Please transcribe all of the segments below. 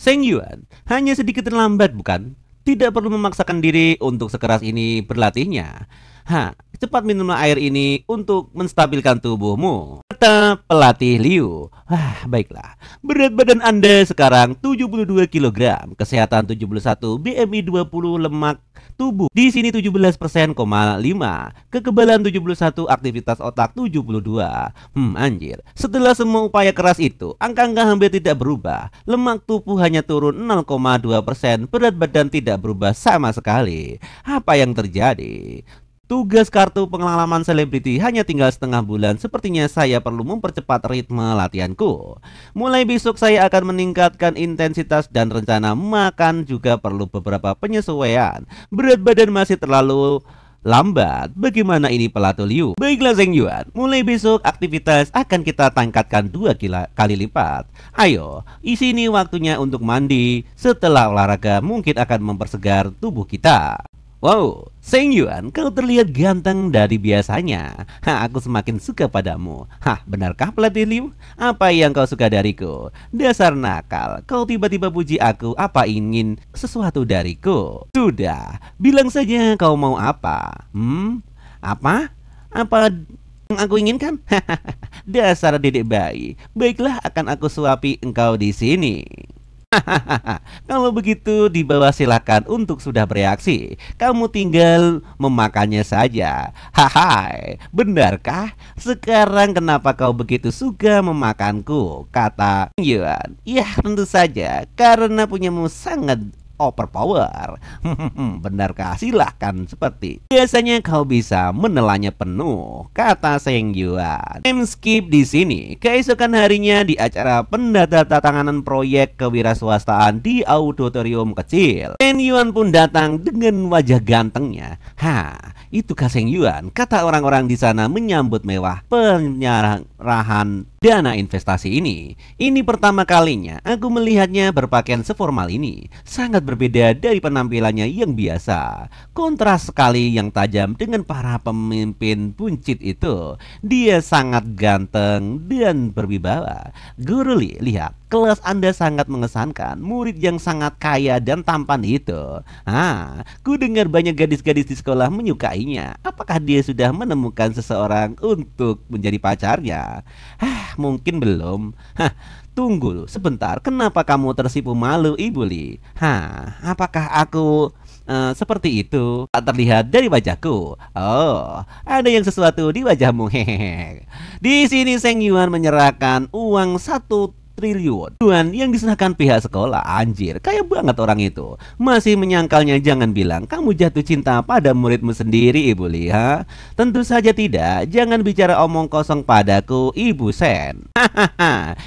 Seng Yuan hanya sedikit terlambat, bukan? Tidak perlu memaksakan diri untuk sekeras ini berlatihnya. Cepat minumlah air ini untuk menstabilkan tubuhmu, kata pelatih Liu. Baiklah. Berat badan Anda sekarang 72 kg, kesehatan 71, BMI 20, lemak tubuh di sini 17,5%, kekebalan 71, aktivitas otak 72. Anjir. Setelah semua upaya keras itu, angka-angka hampir tidak berubah. Lemak tubuh hanya turun 0,2%, berat badan tidak berubah sama sekali. Apa yang terjadi? Tugas kartu pengalaman selebriti hanya tinggal setengah bulan. Sepertinya saya perlu mempercepat ritme latihanku. Mulai besok saya akan meningkatkan intensitas dan rencana makan juga perlu beberapa penyesuaian. Berat badan masih terlalu lambat. Bagaimana ini pelatih Liu? Baiklah Seng Yuan, mulai besok aktivitas akan kita tingkatkan 2 kali lipat. Ayo, sini waktunya untuk mandi. Setelah olahraga mungkin akan mempersegar tubuh kita. Wow, Seng Yuan, kau terlihat ganteng dari biasanya. Aku semakin suka padamu. Benarkah pelatih Liu? Apa yang kau suka dariku? Dasar nakal, kau tiba-tiba puji aku. Apa ingin sesuatu dariku? Sudah, bilang saja kau mau apa. Apa? Apa yang aku inginkan? Dasar dedek bayi. Baiklah, akan aku suapi engkau di sini. Kalau begitu di bawah silakan untuk sudah bereaksi. Kamu tinggal memakannya saja. Benarkah? Sekarang kenapa kau begitu suka memakanku? Kata Yuan. Ya tentu saja, karena punyamu sangat overpower. Benarkah? Silahkan, seperti biasanya kau bisa menelannya penuh, kata Seng Yuan. Skip di sini. Keesokan harinya di acara pendatanganan proyek kewirausahaan di auditorium kecil, Seng Yuan pun datang dengan wajah gantengnya. Itu Seng Yuan, kata orang-orang di sana menyambut mewah penyerahan dana investasi ini. Ini pertama kalinya aku melihatnya berpakaian seformal ini. Sangat berbeda dari penampilannya yang biasa. Kontras sekali yang tajam dengan para pemimpin buncit itu. Dia sangat ganteng dan berwibawa. Guru Li, lihat, kelas Anda sangat mengesankan. Murid yang sangat kaya dan tampan itu. Ku dengar banyak gadis-gadis di sekolah menyukainya. Apakah dia sudah menemukan seseorang untuk menjadi pacarnya? Mungkin belum. Tunggu sebentar, kenapa kamu tersipu malu, Ibu Li? Apakah aku seperti itu? Tak terlihat dari wajahku. Oh, ada yang sesuatu di wajahmu. Hehehe. Di sini Seng Yuan menyerahkan uang 1 triliun yang diserahkan pihak sekolah. Anjir, kaya banget orang itu. Masih menyangkalnya. Jangan bilang kamu jatuh cinta pada muridmu sendiri, Ibu Li. Tentu saja tidak. Jangan bicara omong kosong padaku, Ibu Sen.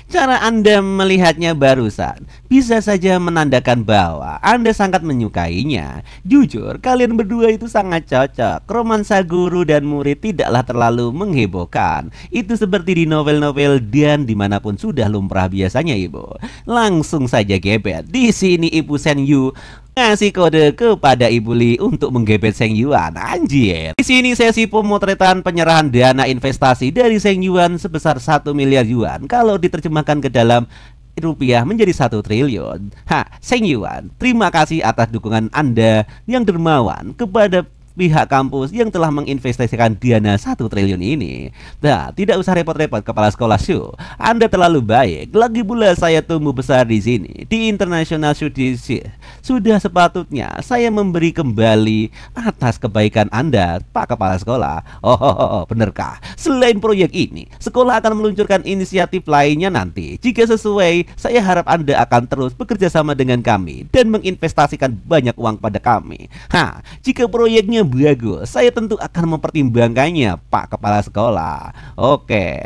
Cara Anda melihatnya barusan bisa saja menandakan bahwa Anda sangat menyukainya. Jujur, kalian berdua itu sangat cocok. Romansa guru dan murid tidaklah terlalu menghebohkan. Itu seperti di novel-novel dan dimanapun sudah lumrah biasanya, Ibu. Langsung saja gebet. Di sini Ibu Sen Yu ngasih kode kepada Ibu Li untuk menggebet Seng Yuan. Anjir. Di sini sesi pemotretan penyerahan dana investasi dari Seng Yuan sebesar 1 miliar yuan. Kalau diterjemahkan ke dalam rupiah menjadi 1 triliun. Seng Yuan, terima kasih atas dukungan Anda yang dermawan kepada pihak kampus yang telah menginvestasikan dana 1 triliun ini. Tidak usah repot-repot kepala sekolah Shu. Anda terlalu baik. Lagi pula saya tumbuh besar di sini, di International Student. Sudah sepatutnya saya memberi kembali atas kebaikan Anda, Pak Kepala Sekolah. Benarkah? Selain proyek ini, sekolah akan meluncurkan inisiatif lainnya nanti. Jika sesuai, saya harap Anda akan terus bekerja sama dengan kami dan menginvestasikan banyak uang pada kami. Jika proyeknya bagus, saya tentu akan mempertimbangkannya, Pak Kepala Sekolah. Oke.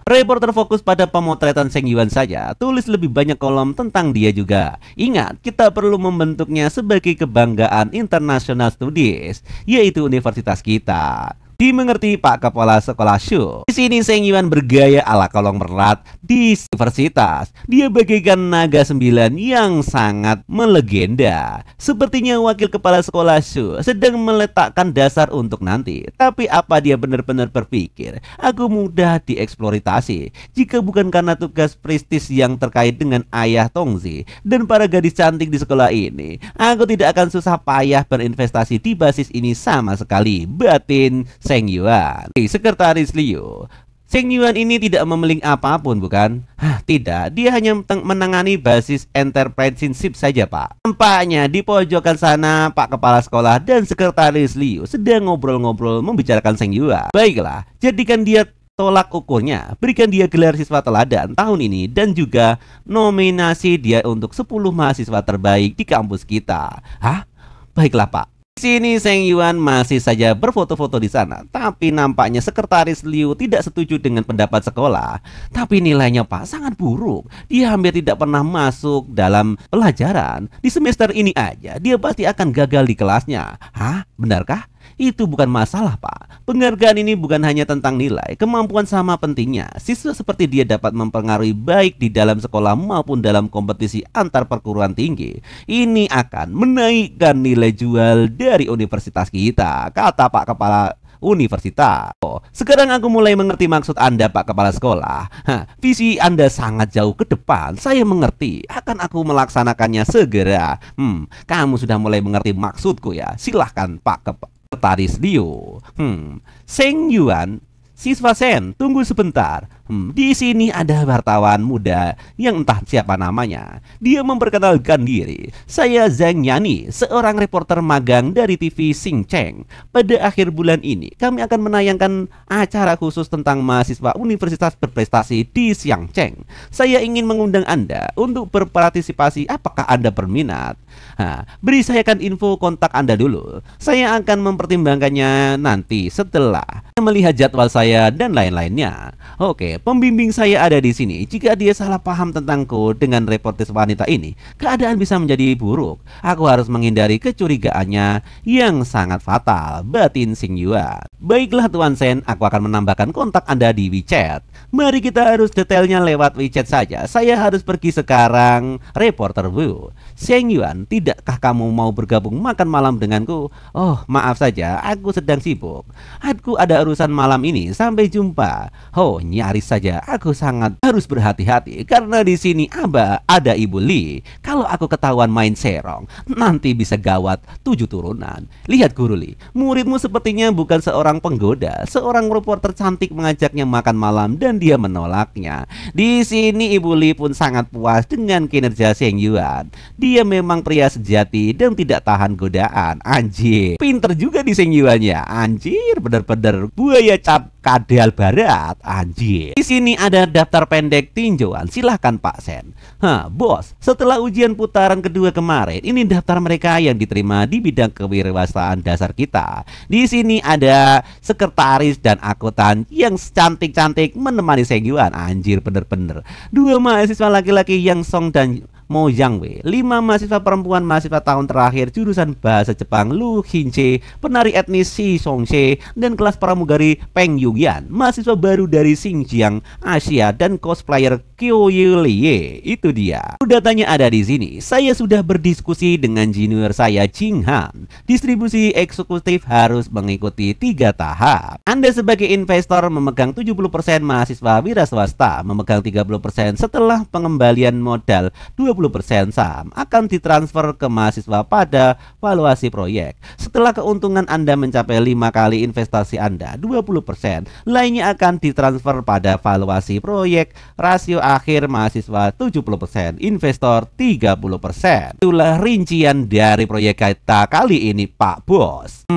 Reporter fokus pada pemotretan Seng Yuan saja. Tulis lebih banyak kolom tentang dia juga. Ingat, kita perlu membentuknya sebagai kebanggaan International Studies, yaitu universitas kita. Dimengerti Pak Kepala Sekolah Shu. Di sini Seng Yuan bergaya ala kolong merat di universitas. Dia bagaikan naga 9 yang sangat melegenda. Sepertinya wakil kepala sekolah Shu sedang meletakkan dasar untuk nanti. Tapi apa dia benar-benar berpikir aku mudah dieksploitasi? Jika bukan karena tugas prestis yang terkait dengan ayah Tongzi dan para gadis cantik di sekolah ini, aku tidak akan susah payah berinvestasi di basis ini sama sekali, batin Seng Yuan. Sekretaris Liu, Seng Yuan ini tidak memeling apapun, bukan? Tidak, dia hanya menangani basis entrepreneurship saja, Pak. Nampaknya di pojokan sana Pak Kepala Sekolah dan Sekretaris Liu sedang ngobrol-ngobrol membicarakan Seng Yuan. Baiklah, jadikan dia tolak ukurnya, berikan dia gelar siswa teladan tahun ini dan juga nominasi dia untuk 10 mahasiswa terbaik di kampus kita. Baiklah, Pak. Di sini Seng Yuan masih saja berfoto-foto di sana, tapi nampaknya Sekretaris Liu tidak setuju dengan pendapat sekolah. Tapi nilainya, Pak, sangat buruk. Dia hampir tidak pernah masuk dalam pelajaran. Di semester ini aja dia pasti akan gagal di kelasnya. Benarkah? Itu bukan masalah, Pak. Penghargaan ini bukan hanya tentang nilai, kemampuan sama pentingnya. Siswa seperti dia dapat mempengaruhi baik di dalam sekolah maupun dalam kompetisi antar perguruan tinggi. Ini akan menaikkan nilai jual dari universitas kita, kata Pak Kepala Universitas. Sekarang aku mulai mengerti maksud Anda, Pak Kepala Sekolah. Visi Anda sangat jauh ke depan. Saya mengerti. Akan aku melaksanakannya segera. Kamu sudah mulai mengerti maksudku ya. Silahkan, Pak Sekretaris Liu. Seng Yuan, siswa Sen, tunggu sebentar. Di sini ada wartawan muda yang entah siapa namanya. Dia memperkenalkan diri. Saya Zhang Yani, seorang reporter magang dari TV Xing Cheng. Pada akhir bulan ini kami akan menayangkan acara khusus tentang mahasiswa universitas berprestasi di Xiangcheng. Saya ingin mengundang Anda untuk berpartisipasi. Apakah Anda berminat? Beri saya kan info kontak Anda dulu. Saya akan mempertimbangkannya nanti setelah melihat jadwal saya dan lain-lainnya. Oke, pembimbing saya ada di sini. Jika dia salah paham tentangku dengan reportis wanita ini, keadaan bisa menjadi buruk. Aku harus menghindari kecurigaannya yang sangat fatal, batin Seng Yuan. Baiklah Tuan Sen, aku akan menambahkan kontak Anda di WeChat. Mari kita harus detailnya lewat WeChat saja. Saya harus pergi sekarang, reporter Wu. Seng Yuan, tidakkah kamu mau bergabung makan malam denganku? Oh, maaf saja, aku sedang sibuk. Aku ada urusan malam ini. Sampai jumpa. Nyaris saja aku sangat harus berhati-hati karena di sini ada Ibu Li. Kalau aku ketahuan main serong, nanti bisa gawat 7 turunan. Lihat Guru Li, muridmu sepertinya bukan seorang penggoda. Seorang reporter cantik mengajaknya makan malam dan dia menolaknya. Di sini Ibu Li pun sangat puas dengan kinerja Seng Yuan. Dia memang pria sejati dan tidak tahan godaan. Anjir, pinter juga di Seng Yuan ya. Anjir, bener-bener buaya cap kadal barat. Anjir. Di sini ada daftar pendek tinjauan. Silahkan Pak Sen. Bos, setelah ujian putaran kedua kemarin, ini daftar mereka yang diterima di bidang kewirausahaan dasar kita. Di sini ada sekretaris dan akuntan yang cantik-cantik menemani Seng Yuan. Anjir, bener-bener. 2 mahasiswa laki-laki Yang Song dan Mo Yang Wei, 5 mahasiswa perempuan mahasiswa tahun terakhir jurusan bahasa Jepang Lu Hinche, penari etnis Si Songse, dan kelas pramugari Peng Yuyan, mahasiswa baru dari Xinjiang, Asia, dan cosplayer Kyo Lie. Itu dia. Datanya ada di sini. Saya sudah berdiskusi dengan junior saya Jing Han. Distribusi eksekutif harus mengikuti 3 tahap. Anda sebagai investor memegang 70%, mahasiswa wira swasta memegang 30%. Setelah pengembalian modal 20% saham akan ditransfer ke mahasiswa pada valuasi proyek. Setelah keuntungan Anda mencapai 5 kali investasi Anda, 20% lainnya akan ditransfer pada valuasi proyek. Rasio akhir mahasiswa 70%, investor 30%. Itulah rincian dari proyek kita kali ini, Pak Bos.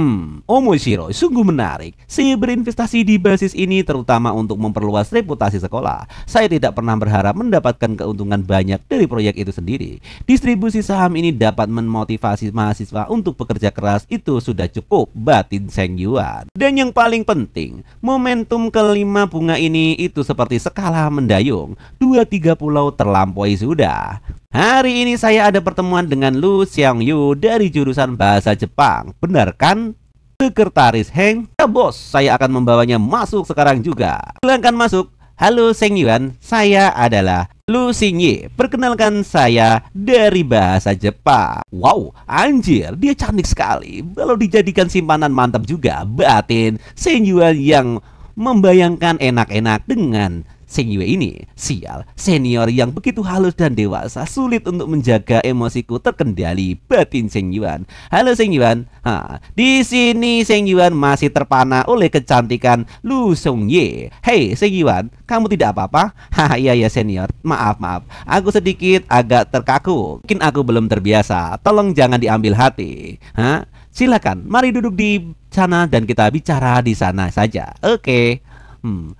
Omoshiro, sungguh menarik. Saya berinvestasi di basis ini terutama untuk memperluas reputasi sekolah. Saya tidak pernah berharap mendapatkan keuntungan banyak dari proyek itu sendiri. Distribusi saham ini dapat memotivasi mahasiswa untuk bekerja keras, itu sudah cukup, batin Seng Yuan. Dan yang paling penting, momentum kelima bunga ini itu seperti skala mendayung. 2-3 pulau terlampaui sudah. Hari ini saya ada pertemuan dengan Lu Xiangyu dari jurusan bahasa Jepang. Benar kan? Sekretaris Heng, ya bos, saya akan membawanya masuk sekarang juga. Silahkan masuk. Halo Seng Yuan, saya adalah Lu Xingye. Perkenalkan, saya dari bahasa Jepang. Wow, anjir, dia cantik sekali. Kalau dijadikan simpanan mantap juga. Batin Seng Yuan yang membayangkan enak-enak dengan Seng Yue ini. Sial, senior yang begitu halus dan dewasa, sulit untuk menjaga emosiku terkendali. Batin Seng Yuan. Halo Seng Yuan. Di sini Seng Yuan masih terpana oleh kecantikan Lu Xingye. Hei Seng Yuan, kamu tidak apa-apa? Iya ya senior. Maaf. Aku sedikit agak terkaku. Mungkin aku belum terbiasa. Tolong jangan diambil hati. Silakan, mari duduk di sana dan kita bicara di sana saja. Oke.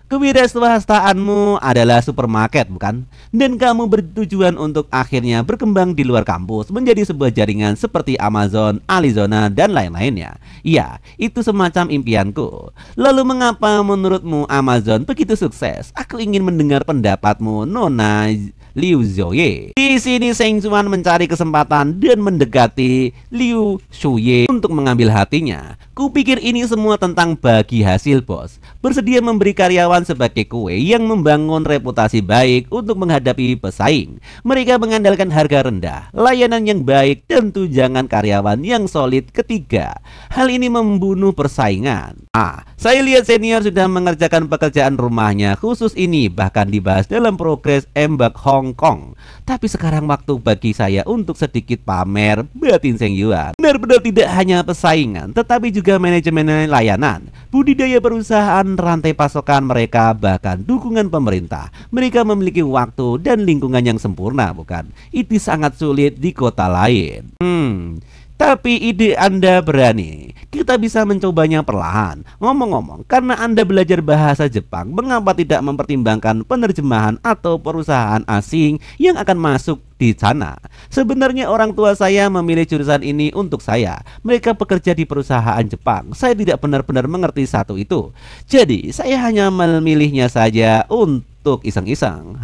Kewirausahawastaanmu adalah supermarket, bukan? Dan kamu bertujuan untuk akhirnya berkembang di luar kampus menjadi sebuah jaringan seperti Amazon, Alizona, dan lain-lainnya. Ya, itu semacam impianku. Lalu mengapa menurutmu Amazon begitu sukses? Aku ingin mendengar pendapatmu, Nona Liu Zoye. Di sini Seng Yuan mencari kesempatan dan mendekati Liu Shuye untuk mengambil hatinya. Kupikir ini semua tentang bagi hasil, bos. Bersedia memberi karyawan sebagai kue yang membangun reputasi baik untuk menghadapi pesaing. Mereka mengandalkan harga rendah, layanan yang baik, dan tunjangan karyawan yang solid. Ketiga, hal ini membunuh persaingan. Saya lihat senior sudah mengerjakan pekerjaan rumahnya khusus ini, bahkan dibahas dalam progres Embak Hong Kong. Tapi sekarang waktu bagi saya untuk sedikit pamer, batin Seng Yuan. Benar-benar tidak hanya persaingan, tetapi juga manajemen layanan, budidaya perusahaan, rantai pasokan mereka, bahkan dukungan pemerintah. Mereka memiliki waktu dan lingkungan yang sempurna, bukan? Itu sangat sulit di kota lain. Tapi ide Anda berani. Kita bisa mencobanya perlahan. Ngomong-ngomong, karena Anda belajar bahasa Jepang, mengapa tidak mempertimbangkan penerjemahan atau perusahaan asing yang akan masuk di sana? Sebenarnya orang tua saya memilih jurusan ini untuk saya. Mereka bekerja di perusahaan Jepang. Saya tidak benar-benar mengerti satu itu. Jadi, saya hanya memilihnya saja untuk iseng-iseng.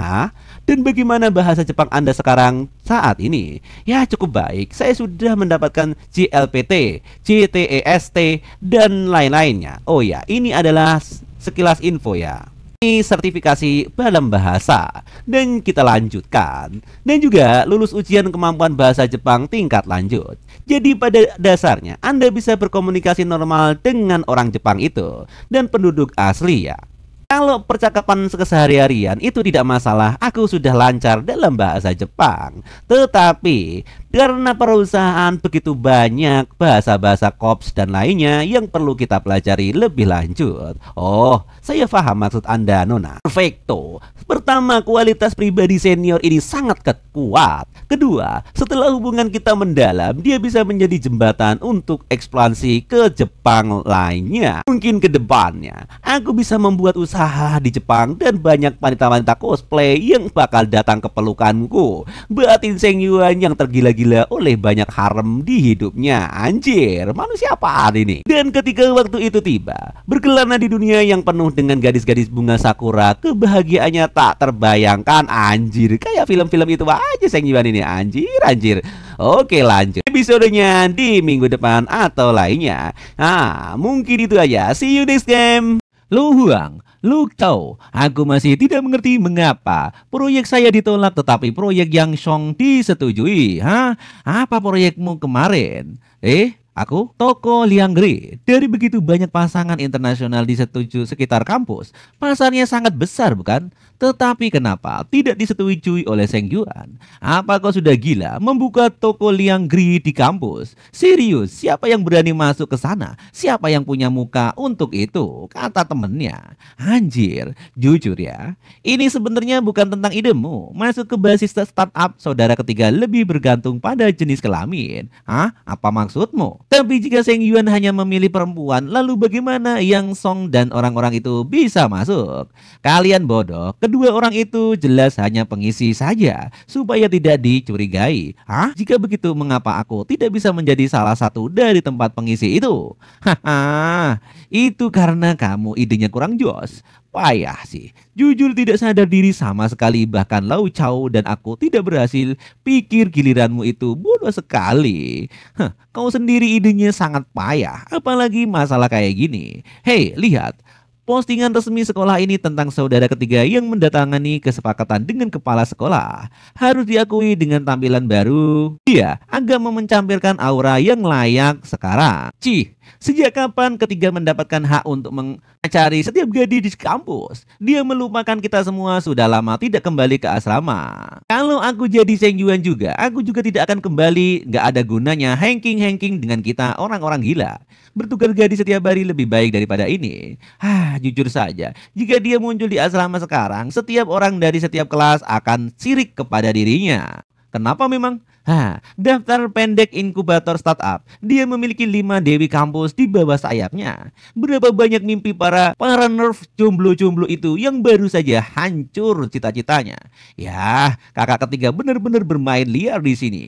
Dan bagaimana bahasa Jepang Anda sekarang saat ini? Ya, cukup baik. Saya sudah mendapatkan JLPT, JTEST, dan lain-lainnya. Oh ya, ini adalah sekilas info ya. Ini sertifikasi dalam bahasa. Dan kita lanjutkan. Dan juga lulus ujian kemampuan bahasa Jepang tingkat lanjut. Jadi pada dasarnya Anda bisa berkomunikasi normal dengan orang Jepang itu dan penduduk asli ya. Kalau percakapan keseharian itu tidak masalah, aku sudah lancar dalam bahasa Jepang. Tetapi karena perusahaan begitu banyak bahasa-bahasa kops dan lainnya yang perlu kita pelajari lebih lanjut. Oh, saya paham maksud Anda, Nona. Perfecto. Pertama, kualitas pribadi senior ini sangat kuat. Kedua, setelah hubungan kita mendalam, dia bisa menjadi jembatan untuk ekspansi ke Jepang lainnya. Mungkin ke depannya aku bisa membuat usaha di Jepang dan banyak wanita-wanita cosplay yang bakal datang ke pelukanku. Batin Seng Yuan yang tergila-gila oleh banyak harem di hidupnya. Anjir, manusia apaan ini? Dan ketika waktu itu tiba, berkelana di dunia yang penuh dengan gadis-gadis bunga sakura, kebahagiaannya tak terbayangkan. Anjir, kayak film-film itu aja Seng Yuan ini. Anjir. Oke, lanjut episodenya di minggu depan atau lainnya. Mungkin itu aja. See you next time. Lu Huang, lu tahu, aku masih tidak mengerti mengapa proyek saya ditolak tetapi proyek Yang Song disetujui. Apa proyekmu kemarin? Aku toko Lianggri. Dari begitu banyak pasangan internasional disetujui sekitar kampus, pasarnya sangat besar bukan? Tetapi kenapa tidak disetujui oleh Seng Yuan? Apa kau sudah gila membuka toko Lianggri di kampus? Serius, siapa yang berani masuk ke sana? Siapa yang punya muka untuk itu? Kata temennya. Anjir, jujur ya, ini sebenarnya bukan tentang idemu. Masuk ke basis startup saudara ketiga lebih bergantung pada jenis kelamin. Apa maksudmu? Tapi jika Seng Yuan hanya memilih perempuan, lalu bagaimana Yang Song dan orang-orang itu bisa masuk? Kalian bodoh. Kedua orang itu jelas hanya pengisi saja supaya tidak dicurigai. Jika begitu, mengapa aku tidak bisa menjadi salah satu dari tempat pengisi itu? Itu karena kamu idenya kurang jos. Payah sih, jujur tidak sadar diri sama sekali. Bahkan Lau Chao dan aku tidak berhasil. Pikir giliranmu itu bodoh sekali. Kau sendiri idenya sangat payah, apalagi masalah kayak gini. Hei, lihat. Postingan resmi sekolah ini tentang saudara ketiga yang mendatangani kesepakatan dengan kepala sekolah. Harus diakui dengan tampilan baru, dia agak memencampirkan aura yang layak sekarang. Cih, sejak kapan ketiga mendapatkan hak untuk mencari setiap gadis di kampus? Dia melupakan kita semua sudah lama tidak kembali ke asrama. Kalau aku jadi Seng Yuan juga, aku juga tidak akan kembali. Nggak ada gunanya hangking-hangking dengan kita orang-orang gila. Bertukar gadis setiap hari lebih baik daripada ini. Jujur saja, jika dia muncul di asrama sekarang, setiap orang dari setiap kelas akan sirik kepada dirinya. Kenapa memang? Daftar pendek inkubator startup. Dia memiliki 5 dewi kampus di bawah sayapnya. Berapa banyak mimpi para nerf jomblo-jomblo itu yang baru saja hancur cita-citanya. Ya, kakak ketiga benar-benar bermain liar di sini.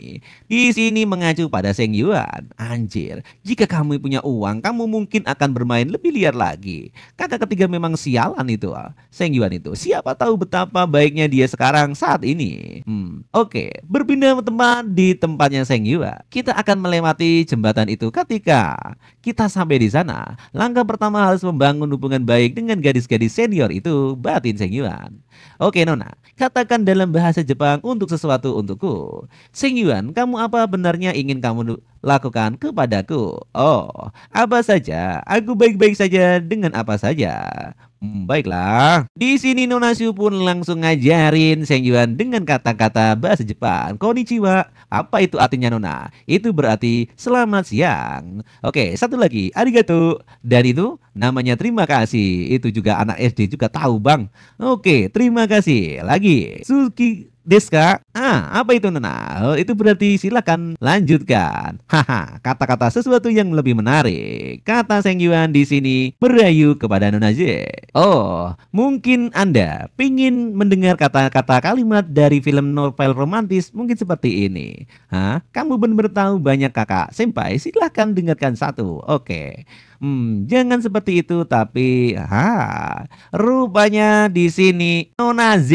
Di sini mengacu pada Seng Yuan. Anjir, jika kamu punya uang, kamu mungkin akan bermain lebih liar lagi. Kakak ketiga memang sialan itu, Seng Yuan itu. Siapa tahu betapa baiknya dia sekarang saat ini. Oke, berpindah tempat di tempatnya Seng Yuan. Kita akan melewati jembatan itu ketika kita sampai di sana. Langkah pertama harus membangun hubungan baik dengan gadis-gadis senior itu, batin Seng Yuan. Oke Nona, katakan dalam bahasa Jepang untuk sesuatu untukku. Seng Yuan, kamu apa benarnya ingin kamu lakukan kepadaku? Oh, apa saja. Aku baik-baik saja dengan apa saja. Baiklah. Di sini Nona Shu pun langsung ngajarin Seng Yuan dengan kata-kata bahasa Jepang. Konnichiwa. Apa itu artinya Nona? Itu berarti selamat siang. Oke, satu lagi. Arigato. Dan itu namanya terima kasih. Itu juga anak SD juga tahu, Bang. Oke, terima kasih. Lagi. Suki Deska, apa itu Nona? Itu berarti silakan lanjutkan. Kata-kata sesuatu yang lebih menarik. Kata Seng Yuan di sini merayu kepada Nona Z. Oh, mungkin Anda pingin mendengar kata-kata kalimat dari film novel romantis mungkin seperti ini. Kamu benar-benar tahu banyak kakak. Senpai, silahkan dengarkan satu. Oke. Jangan seperti itu, tapi rupanya di sini Nona Z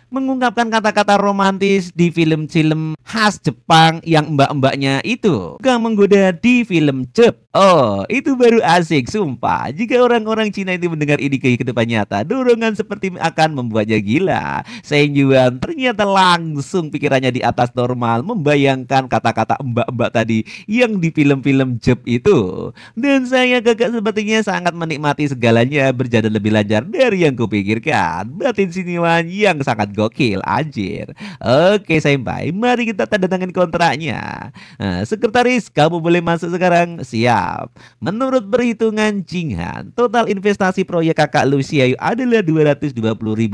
mengungkapkan kata-kata romantis di film-film khas Jepang yang mbak-mbaknya itu gak menggoda di film Jep. Oh, itu baru asik, sumpah. Jika orang-orang Cina itu mendengar ini ke kehidupan nyata, dorongan seperti akan membuatnya gila. Seng Yuan ternyata langsung pikirannya di atas normal, membayangkan kata-kata mbak-mbak tadi yang di film-film Jep itu. Dan saya kakak sepertinya sangat menikmati segalanya berjalan lebih lancar dari yang kupikirkan. Batin Siniwan yang sangat gokil, anjir. Oke, Senpai, mari kita tanda tangan kontraknya. Sekretaris, kamu boleh masuk sekarang. Siap. Menurut perhitungan Jinghan, total investasi proyek kakak Lucia adalah 220.000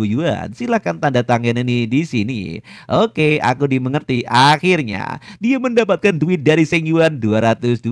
yuan. Silakan tanda tangan ini di sini. Oke, aku dimengerti. Akhirnya dia mendapatkan duit dari Seng Yuan 220.000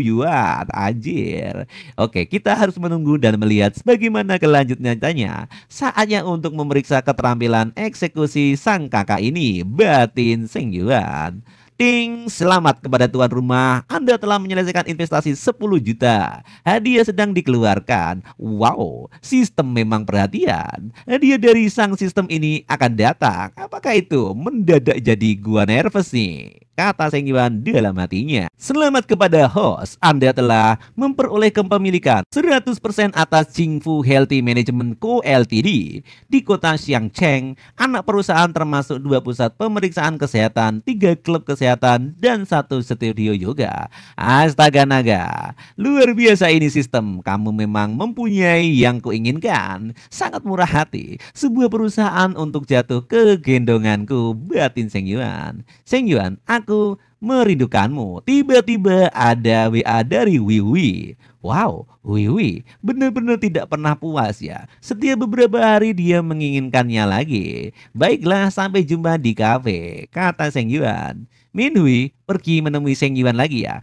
yuan. Anjir. Oke, kita harus menunggu dan melihat bagaimana kelanjutannya. Saatnya untuk memeriksa keterampilan eksekusi sang kakak ini, batin Seng Yuan. Ding, selamat kepada tuan rumah. Anda telah menyelesaikan investasi 10 juta. Hadiah sedang dikeluarkan. Wow, sistem memang perhatian. Hadiah dari sang sistem ini akan datang. Apakah itu mendadak jadi gua nervous nih? Kata Seng Yuan dalam hatinya. Selamat kepada host, Anda telah memperoleh kepemilikan 100% atas Jingfu Healthy Management Co. Ltd. di kota Xiangcheng. Anak perusahaan termasuk 2 pusat pemeriksaan kesehatan, 3 klub kesehatan, dan 1 studio yoga. Astaga naga, luar biasa ini sistem. Kamu memang mempunyai yang kuinginkan. Sangat murah hati. Sebuah perusahaan untuk jatuh ke gendonganku, batin Seng Yuan. Seng Yuan, aku merindukanmu. Tiba-tiba ada WA dari Wiwi. Wow, Wiwi benar-benar tidak pernah puas ya. Setiap beberapa hari dia menginginkannya lagi. Baiklah, sampai jumpa di kafe, kata Seng Yuan. Minhui pergi menemui Seng Yuan lagi ya.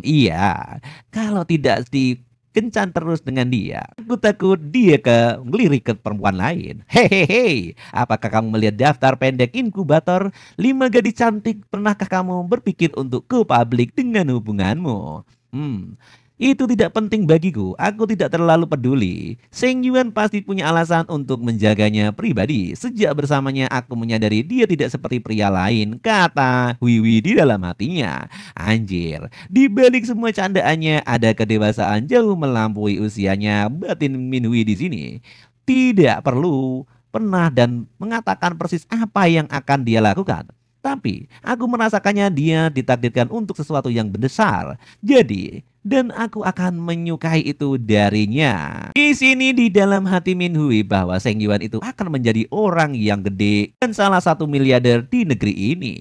Iya. Kalau tidak kencan terus dengan dia, aku takut dia ngelirik ke perempuan lain. Hehehe, apakah kamu melihat daftar pendek inkubator 5 gadis cantik? Pernahkah kamu berpikir untuk ke publik dengan hubunganmu? Itu tidak penting bagiku, aku tidak terlalu peduli. Seng Yuan pasti punya alasan untuk menjaganya pribadi. Sejak bersamanya aku menyadari dia tidak seperti pria lain, kata Wiwi di dalam hatinya. Anjir, di balik semua candaannya ada kedewasaan jauh melampaui usianya, batin Minhui di sini. Tidak perlu pernah dan mengatakan persis apa yang akan dia lakukan. Tapi aku merasakannya dia ditakdirkan untuk sesuatu yang besar. Jadi, dan aku akan menyukai itu darinya. Di sini di dalam hati Minhui bahwa Seng Yuan itu akan menjadi orang yang gede dan salah satu miliarder di negeri ini.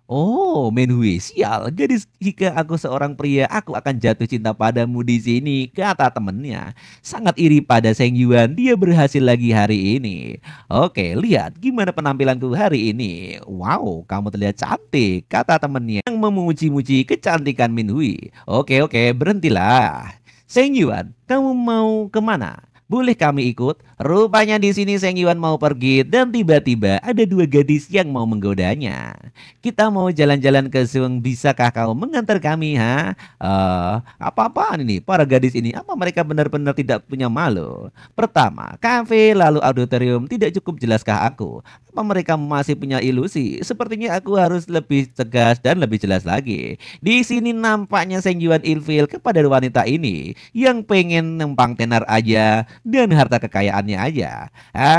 Oh, Minhui, sial. Gadis, jika aku seorang pria, aku akan jatuh cinta padamu di sini, kata temennya. Sangat iri pada Seng Yuan, dia berhasil lagi hari ini. Oke, lihat gimana penampilanku hari ini. Wow, kamu terlihat cantik, kata temennya yang memuji-muji kecantikan Minhui. Oke, berhentilah. Seng Yuan, kamu mau kemana? Boleh kami ikut? Rupanya di sini Seng Yuan mau pergi dan tiba-tiba ada dua gadis yang mau menggodanya. Kita mau jalan-jalan ke Zoom, bisakah kau mengantar kami, ha? Apa-apaan ini? Para gadis ini, apa mereka benar-benar tidak punya malu? Pertama, kafe lalu auditorium, tidak cukup jelaskah aku? Apa mereka masih punya ilusi? Sepertinya aku harus lebih tegas dan lebih jelas lagi. Di sini nampaknya Seng Yuan ilfil kepada wanita ini yang pengen numpang tenar aja dan harta kekayaannya aja.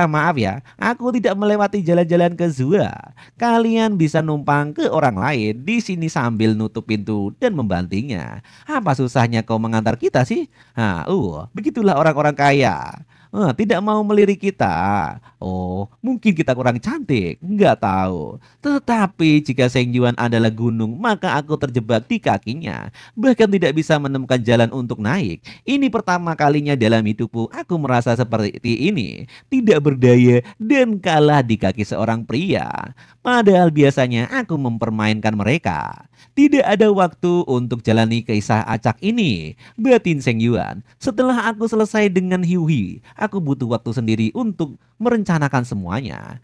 Maaf ya, aku tidak melewati jalan-jalan ke Zua. Kalian bisa numpang ke orang lain di sini sambil nutup pintu dan membantingnya. Apa susahnya kau mengantar kita sih? Begitulah orang-orang kaya. Tidak mau melirik kita. Oh, mungkin kita kurang cantik, nggak tahu. Tetapi jika Seng Yuan adalah gunung, maka aku terjebak di kakinya. Bahkan tidak bisa menemukan jalan untuk naik. Ini pertama kalinya dalam hidupku aku merasa seperti ini. Tidak berdaya dan kalah di kaki seorang pria. Padahal biasanya aku mempermainkan mereka. Tidak ada waktu untuk jalani kisah acak ini, batin Seng Yuan. Setelah aku selesai dengan Hiuhi, aku butuh waktu sendiri untuk merencanakan semuanya.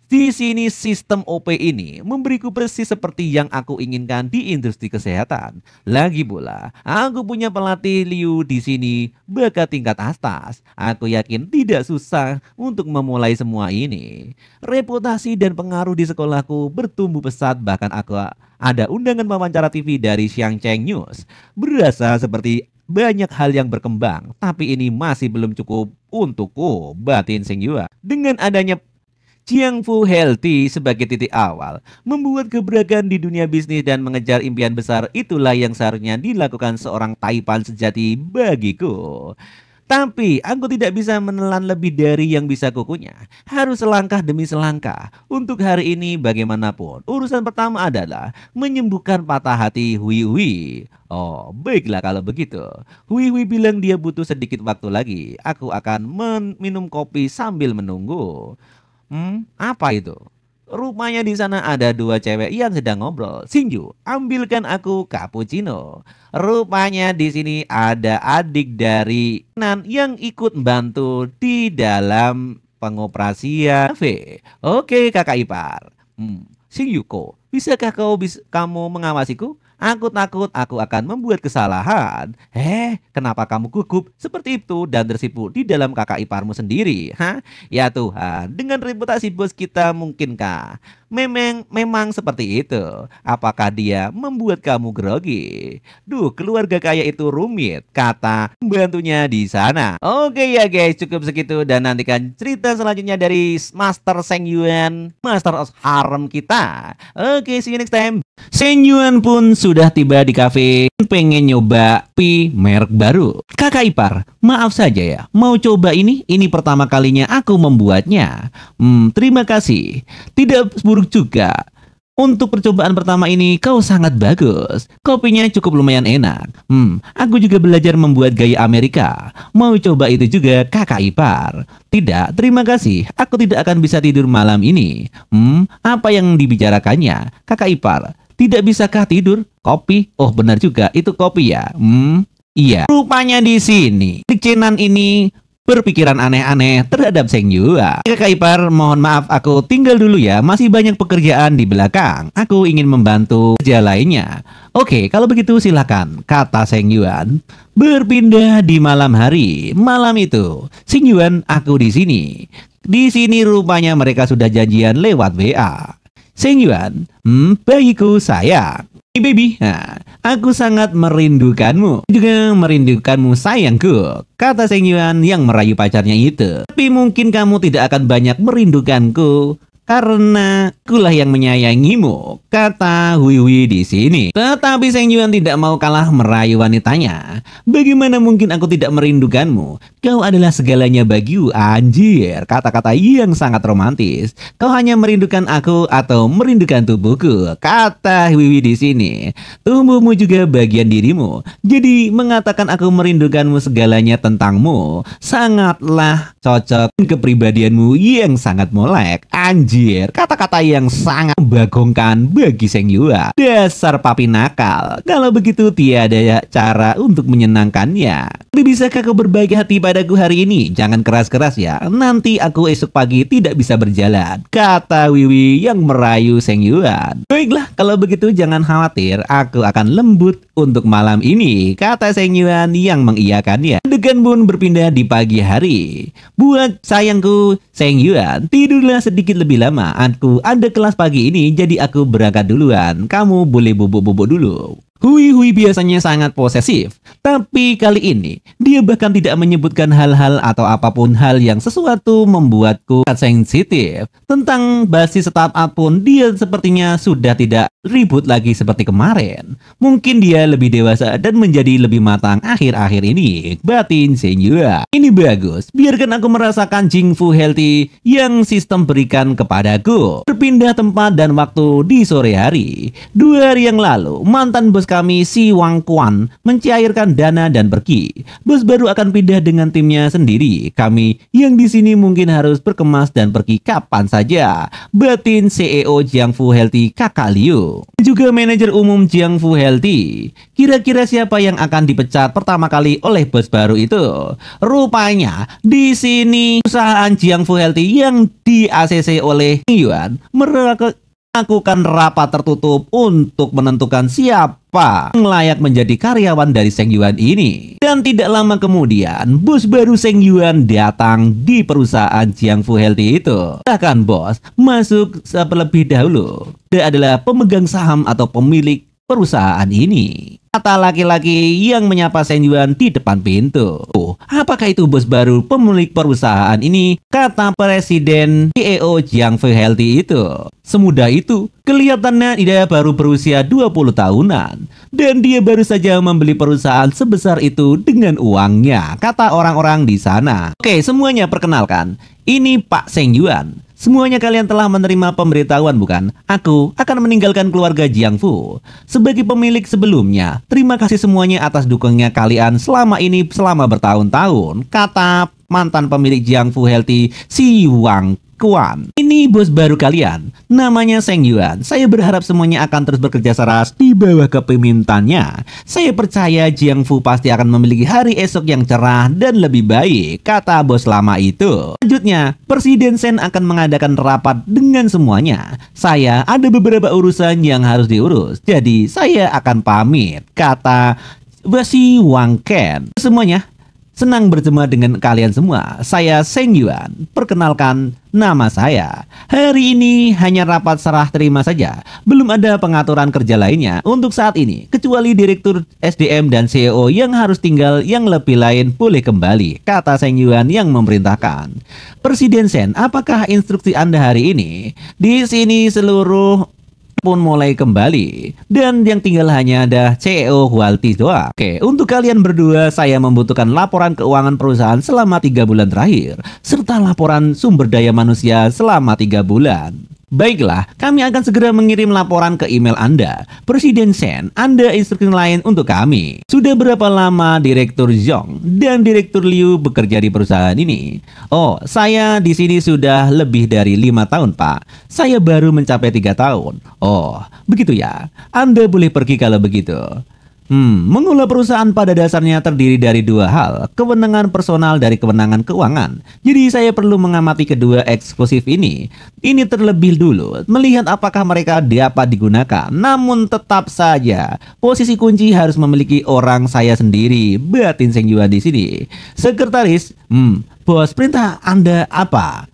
Di sini sistem OP ini memberiku persis seperti yang aku inginkan di industri kesehatan. Lagi pula, aku punya pelatih Liu di sini bakat tingkat atas. Aku yakin tidak susah untuk memulai semua ini. Reputasi dan pengaruh di sekolahku bertumbuh pesat, bahkan aku ada undangan wawancara TV dari Xiangcheng News. Berasa seperti banyak hal yang berkembang, tapi ini masih belum cukup untukku, batin Seng Yuan. Dengan adanya Jiang Fu Healthy sebagai titik awal, membuat gebrakan di dunia bisnis dan mengejar impian besar, itulah yang seharusnya dilakukan seorang Taipan sejati bagiku. Tapi aku tidak bisa menelan lebih dari yang bisa kukunya. Harus selangkah demi selangkah. Untuk hari ini bagaimanapun, urusan pertama adalah menyembuhkan patah hati Hui Hui. Oh, baiklah kalau begitu. Hui Hui bilang dia butuh sedikit waktu lagi. Aku akan minum kopi sambil menunggu. Apa itu? Rupanya di sana ada dua cewek yang sedang ngobrol. Shinju, ambilkan aku cappuccino. Rupanya di sini ada adik dari Nan yang ikut bantu di dalam pengoperasian kafe. Oke, kakak ipar. Shinjuko, bisakah kamu mengawasiku? Aku takut aku akan membuat kesalahan. Kenapa kamu gugup seperti itu dan tersipu di dalam kakak iparmu sendiri? Ya Tuhan, dengan reputasi bos kita mungkinkah? Memang seperti itu. Apakah dia membuat kamu grogi? Keluarga kaya itu rumit, kata pembantunya di sana. Oke ya guys, cukup segitu dan nantikan cerita selanjutnya dari Master Seng Yuan, Master of Harem kita. Oke, see you next time. Seng Yuan pun sudah tiba di kafe, pengen nyoba pi merek baru. Kakak ipar, maaf saja ya, mau coba ini pertama kalinya aku membuatnya. Terima kasih. Tidak buruk juga. Untuk percobaan pertama ini kau sangat bagus. Kopinya cukup lumayan enak. Aku juga belajar membuat gaya Amerika. Mau coba itu juga kakak ipar? Tidak, terima kasih. Aku tidak akan bisa tidur malam ini. Apa yang dibicarakannya? Kakak ipar, tidak bisakah tidur? Kopi? Oh benar juga, itu kopi ya. Iya. Rupanya di sini Cenan ini berpikiran aneh-aneh terhadap Seng Yuan. Kakak ipar, mohon maaf aku tinggal dulu ya, masih banyak pekerjaan di belakang. Aku ingin membantu kerja lainnya. Oke, kalau begitu silakan, kata Seng Yuan. Berpindah di malam hari. Malam itu, Seng Yuan, aku di sini. Di sini rupanya mereka sudah janjian lewat WA. Seng Yuan, bayiku sayang. Baby, aku sangat merindukanmu. Juga merindukanmu sayangku, kata Seng Yuan yang merayu pacarnya itu. Tapi mungkin kamu tidak akan banyak merindukanku karena akulah yang menyayangimu, kata Hui Hui di sini. Tetapi Seng Yuan tidak mau kalah merayu wanitanya. Bagaimana mungkin aku tidak merindukanmu? Kau adalah segalanya bagiku, anjir. Kata-kata yang sangat romantis. Kau hanya merindukan aku atau merindukan tubuhku, kata Hui Hui di sini. Tubuhmu juga bagian dirimu. Jadi mengatakan aku merindukanmu segalanya tentangmu sangatlah cocok kepribadianmu yang sangat molek, anjir. Kata-kata yang sangat membagongkan bagi Seng Yuan. Dasar papi nakal. Kalau begitu tiada cara untuk menyenangkannya. Tapi bisakah kau berbagi hati padaku hari ini? Jangan keras-keras ya. Nanti aku esok pagi tidak bisa berjalan, kata Wiwi yang merayu Seng Yuan. Baiklah, kalau begitu jangan khawatir. Aku akan lembut untuk malam ini, kata Seng Yuan yang mengiyakannya. Adegan pun berpindah di pagi hari. Buat sayangku Seng Yuan, tidurlah sedikit lebih lama. Aku ada kelas pagi ini, jadi aku berangkat duluan. Kamu boleh bubuk-bubuk dulu. Hui Hui biasanya sangat posesif, tapi kali ini dia bahkan tidak menyebutkan hal-hal atau apapun hal yang sesuatu membuatku sensitif. Tentang basis startup pun dia sepertinya sudah tidak ribut lagi seperti kemarin. Mungkin dia lebih dewasa dan menjadi lebih matang akhir-akhir ini, batin Seng Yuan. Ini bagus, biarkan aku merasakan Jingfu Healthy yang sistem berikan kepadaku. Berpindah tempat dan waktu di sore hari. 2 hari yang lalu, mantan bos kami si Wang Quan mencairkan dana dan pergi. Bos baru akan pindah dengan timnya sendiri. Kami yang di sini mungkin harus berkemas dan pergi kapan saja, batin CEO Jiangfu Healthy kakak Liu. Juga manajer umum Jiangfu Healthy. Kira-kira siapa yang akan dipecat pertama kali oleh bos baru itu? Rupanya di sini perusahaan Jiangfu Healthy yang di-ACC oleh Yuan melakukan rapat tertutup untuk menentukan siapa yang layak menjadi karyawan dari Seng Yuan ini. Dan tidak lama kemudian, bos baru Seng Yuan datang di perusahaan Jiangfu Healthy itu. Bahkan bos masuk terlebih dahulu. Dia adalah pemegang saham atau pemilik perusahaan ini, kata laki-laki yang menyapa Seng Yuan di depan pintu. Oh, apakah itu bos baru pemilik perusahaan ini? Kata presiden CEO Jiangfu Healthy itu. Semudah itu, kelihatannya dia baru berusia 20 tahunan. Dan dia baru saja membeli perusahaan sebesar itu dengan uangnya, kata orang-orang di sana. Oke, semuanya perkenalkan. Ini Pak Seng Yuan. Semuanya kalian telah menerima pemberitahuan bukan? Aku akan meninggalkan keluarga Jiangfu. Sebagai pemilik sebelumnya, terima kasih semuanya atas dukungannya kalian selama ini selama bertahun-tahun, kata mantan pemilik Jiangfu Healthy si Wang Quan. Ini bos baru kalian, namanya Seng Yuan. Saya berharap semuanya akan terus bekerja keras di bawah kepemimpinannya. Saya percaya Jiangfu pasti akan memiliki hari esok yang cerah dan lebih baik, kata bos lama itu. Selanjutnya, Presiden Sen akan mengadakan rapat dengan semuanya. Saya ada beberapa urusan yang harus diurus, jadi saya akan pamit, kata si Wang Ken. Semuanya senang berjumpa dengan kalian semua. Saya Seng Yuan. Perkenalkan, nama saya. Hari ini hanya rapat serah terima saja. Belum ada pengaturan kerja lainnya untuk saat ini, kecuali Direktur SDM dan CEO yang harus tinggal, yang lebih lain boleh kembali, kata Seng Yuan yang memerintahkan. Presiden Sen, apakah instruksi Anda hari ini? Di sini seluruh pun mulai kembali dan yang tinggal hanya ada CEO Hualti doang. Oke, untuk kalian berdua saya membutuhkan laporan keuangan perusahaan selama 3 bulan terakhir serta laporan sumber daya manusia selama 3 bulan. Baiklah, kami akan segera mengirim laporan ke email Anda. Presiden Sen, Anda instruksi lain untuk kami. Sudah berapa lama Direktur Zhong dan Direktur Liu bekerja di perusahaan ini? Oh, saya di sini sudah lebih dari 5 tahun, Pak. Saya baru mencapai 3 tahun. Oh, begitu ya. Anda boleh pergi kalau begitu. Mengelola perusahaan pada dasarnya terdiri dari dua hal, kewenangan personal dari kewenangan keuangan. Jadi saya perlu mengamati kedua eksklusif ini. Ini terlebih dulu, melihat apakah mereka dapat digunakan. Namun tetap saja, posisi kunci harus memiliki orang saya sendiri, batin Seng Yuan di sini. Sekretaris, bos, perintah Anda apa?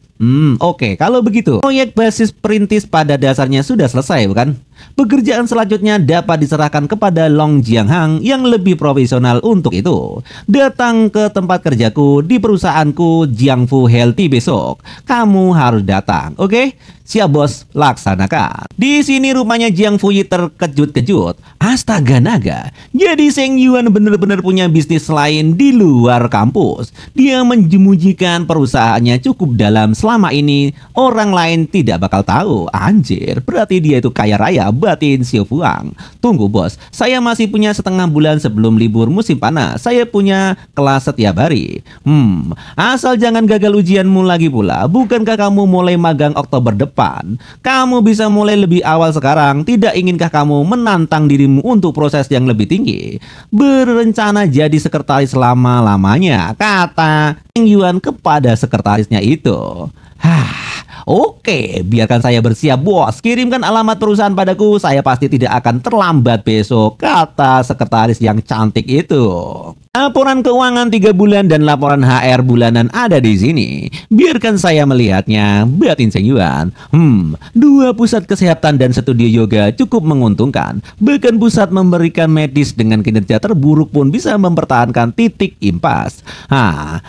Oke, kalau begitu, proyek basis perintis pada dasarnya sudah selesai, bukan? Pekerjaan selanjutnya dapat diserahkan kepada Long Jianghang yang lebih profesional untuk itu. Datang ke tempat kerjaku di perusahaanku Jiangfu Healthy besok. Kamu harus datang, oke? Siap bos, laksanakan. Di sini rupanya Jiangfu Yi terkejut-kejut. Astaga naga, jadi Seng Yuan benar-benar punya bisnis lain di luar kampus. Dia menjemujikan perusahaannya cukup dalam, selama ini orang lain tidak bakal tahu. Anjir, berarti dia itu kaya raya, batin Xiao Fuang. Tunggu bos, saya masih punya setengah bulan sebelum libur musim panas. Saya punya kelas setiap hari. Asal jangan gagal ujianmu lagi pula. Bukankah kamu mulai magang Oktober depan? Kamu bisa mulai lebih awal sekarang. Tidak inginkah kamu menantang dirimu untuk proses yang lebih tinggi? Berencana jadi sekretaris lama-lamanya, kata Seng Yuan kepada sekretarisnya itu. Oke, biarkan saya bersiap bos. Kirimkan alamat perusahaan padaku, saya pasti tidak akan terlambat besok, kata sekretaris yang cantik itu. Laporan keuangan 3 bulan dan laporan HR bulanan ada di sini. Biarkan saya melihatnya, batin Seng Yuan. 2 pusat kesehatan dan studio yoga cukup menguntungkan. Bahkan pusat memberikan medis dengan kinerja terburuk pun bisa mempertahankan titik impas.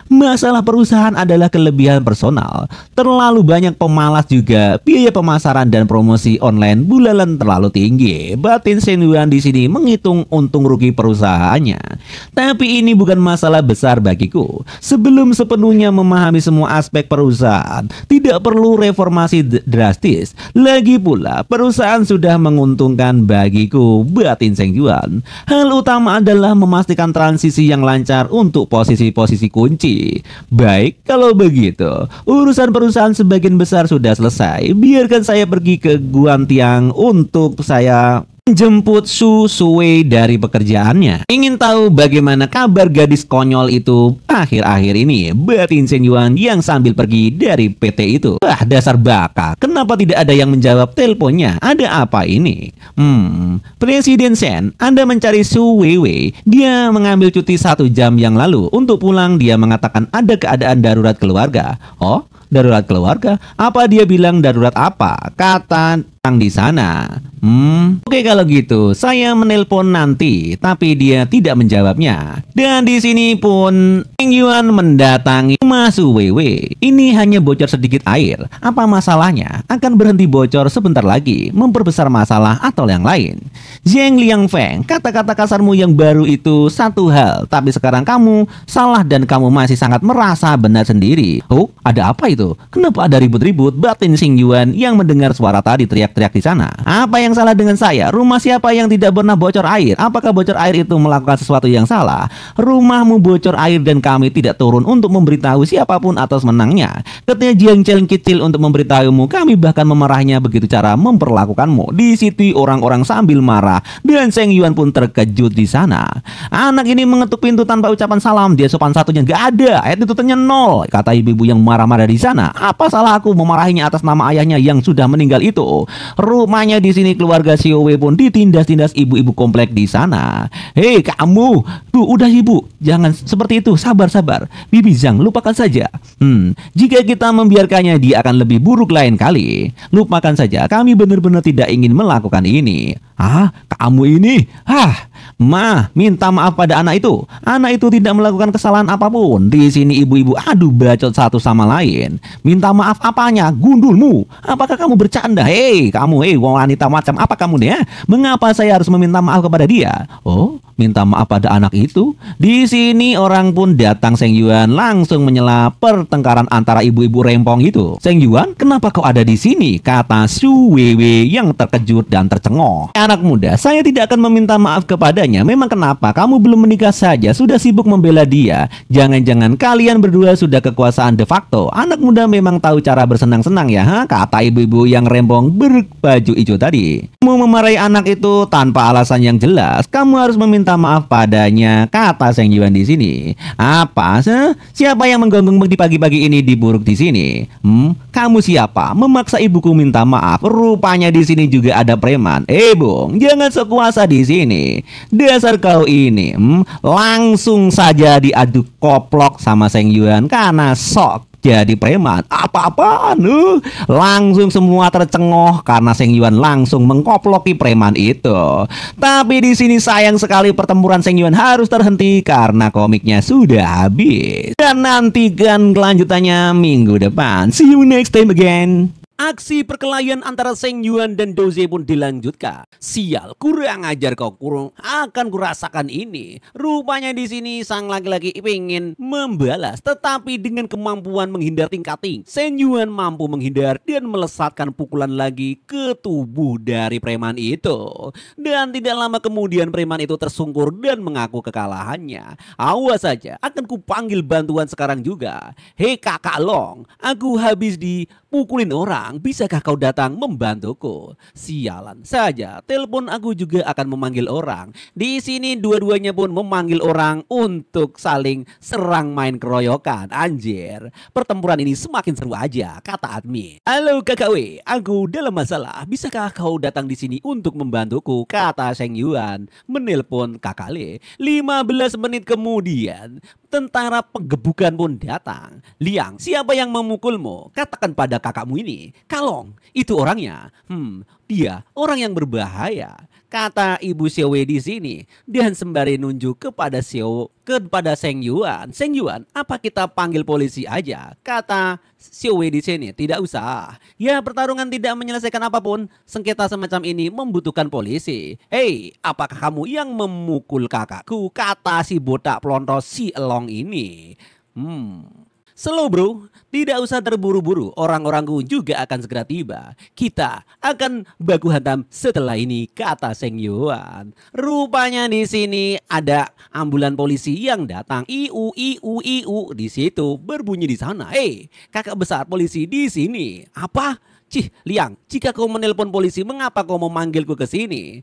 Masalah perusahaan adalah kelebihan personal. Terlalu banyak pemalas juga. Biaya pemasaran dan promosi online bulanan terlalu tinggi. Batin Seng Yuan di sini menghitung untung rugi perusahaannya. Tapi ini bukan masalah besar bagiku. Sebelum sepenuhnya memahami semua aspek perusahaan, tidak perlu reformasi drastis. Lagi pula, perusahaan sudah menguntungkan bagiku, batin Seng Yuan. Hal utama adalah memastikan transisi yang lancar untuk posisi-posisi kunci. Baik, kalau begitu, urusan perusahaan sebagian besar sudah selesai. Biarkan saya pergi ke Guantiang untuk saya menjemput Su Sui dari pekerjaannya. Ingin tahu bagaimana kabar gadis konyol itu akhir-akhir ini, batin Seng Yuan yang sambil pergi dari PT itu. Dasar baka, kenapa tidak ada yang menjawab teleponnya? Ada apa ini? Presiden Shen, Anda mencari Su Weiwei. Dia mengambil cuti 1 jam yang lalu. Untuk pulang dia mengatakan ada keadaan darurat keluarga. Oh, darurat keluarga? Apa dia bilang darurat apa? Kata di sana. Oke kalau gitu, saya menelpon nanti, tapi dia tidak menjawabnya. Dan di sini pun Seng Yuan mendatangi rumah Su Weiwei. Ini hanya bocor sedikit air. Apa masalahnya? Akan berhenti bocor sebentar lagi, memperbesar masalah atau yang lain. Zheng Liangfeng, kata-kata kasarmu yang baru itu satu hal, tapi sekarang kamu salah dan kamu masih sangat merasa benar sendiri. Oh, ada apa itu? Kenapa ada ribut-ribut? Batin Seng Yuan yang mendengar suara tadi teriak-teriak di sana. Apa yang salah dengan saya? Rumah siapa yang tidak pernah bocor air? Apakah bocor air itu melakukan sesuatu yang salah? Rumahmu bocor air dan kami tidak turun untuk memberitahu siapapun atas menangnya. Katanya Jiang Chen kecil untuk memberitahumu, kami bahkan memarahnya, begitu cara memperlakukanmu. Di situ orang-orang sambil marah dan Seng Yuan pun terkejut di sana. Anak ini mengetuk pintu tanpa ucapan salam. Dia sopan satunya gak ada, attitude-nya 0, kata ibu-ibu yang marah-marah di sana. Apa salah aku memarahinya atas nama ayahnya yang sudah meninggal itu? Rumahnya di sini keluarga Xiao Wei pun ditindas-tindas ibu-ibu komplek di sana. Hei kamu, udah ibu, jangan seperti itu, sabar-sabar. Bibi Zhang, lupakan saja. Jika kita membiarkannya, dia akan lebih buruk lain kali. Lupakan saja, kami benar-benar tidak ingin melakukan ini. Kamu ini? Ma, minta maaf pada anak itu. Anak itu tidak melakukan kesalahan apapun. Di sini ibu-ibu adu bacot satu sama lain. Minta maaf apanya? Gundulmu. Apakah kamu bercanda? Hei, kamu, wanita macam apa kamu nih? Mengapa saya harus meminta maaf kepada dia? Oh, minta maaf pada anak itu? Di sini orang pun datang. Seng Yuan langsung menyela pertengkaran antara ibu-ibu rempong itu. Seng Yuan, kenapa kau ada di sini? Kata Su Weiwei yang terkejut dan tercengok. Anak muda, saya tidak akan meminta maaf kepadanya. Memang kenapa? Kamu belum menikah saja sudah sibuk membela dia. Jangan-jangan kalian berdua sudah kekuasaan de facto. Anak muda memang tahu cara bersenang-senang ya, kata ibu-ibu yang rempong berbaju hijau tadi. Kamu memarahi anak itu tanpa alasan yang jelas. Kamu harus meminta minta maaf padanya, kata Seng Yuan di sini. Apa? Siapa yang menggonggong di pagi-pagi ini di buruk di sini? Kamu siapa? Memaksa ibuku minta maaf. Rupanya di sini juga ada preman. Bung, jangan sok kuasa di sini. Dasar kau ini, langsung saja diadu koplok sama Seng Yuan karena sok jadi preman. Apa-apaan? Langsung semua tercengoh karena Seng Yuan langsung mengkoploki preman itu. Tapi di sini sayang sekali pertempuran Seng Yuan harus terhenti karena komiknya sudah habis. Dan nantikan kelanjutannya minggu depan. See you next time again. Aksi perkelahian antara Seng Yuan dan Doze pun dilanjutkan. Sial, kurang ajar kau, akan kurasakan ini. Rupanya di sini sang laki-laki ingin membalas, tetapi dengan kemampuan menghindar tingkat-tinggi, Seng Yuan mampu menghindar dan melesatkan pukulan lagi ke tubuh dari preman itu. Dan tidak lama kemudian preman itu tersungkur dan mengaku kekalahannya. Awas saja, akan kupanggil bantuan sekarang juga. Hei kakak Long, aku habis dipukulin orang. Bisakah kau datang membantuku? Sialan saja, telepon aku juga akan memanggil orang. Di sini dua-duanya pun memanggil orang untuk saling serang main keroyokan. Anjir, pertempuran ini semakin seru aja, kata admin. Halo kakak W, aku dalam masalah. Bisakah kau datang di sini untuk membantuku? Kata Seng Yuan menelpon kakak Le. 15 menit kemudian tentara penggebukan pun datang. Liang, siapa yang memukulmu? Katakan pada kakakmu ini. Kalong, itu orangnya. Dia orang yang berbahaya, kata Ibu Xiaowei di sini. Dan sembari nunjuk kepada Seng Yuan. Seng Yuan, apa kita panggil polisi aja? Kata Xiaowei di sini. Tidak usah. Ya, pertarungan tidak menyelesaikan apapun. Sengketa semacam ini membutuhkan polisi. Hei, apakah kamu yang memukul kakakku? Kata si botak pelontos si Elong ini. Slow bro, tidak usah terburu-buru, orang-orangku juga akan segera tiba. Kita akan baku hantam setelah ini, kata Seng Yuan. Rupanya di sini ada ambulan polisi yang datang. Iu iu iu, di situ berbunyi di sana. Kakak besar polisi di sini. Apa? Cih, Liang, jika kau menelpon polisi, mengapa kau memanggilku ke sini?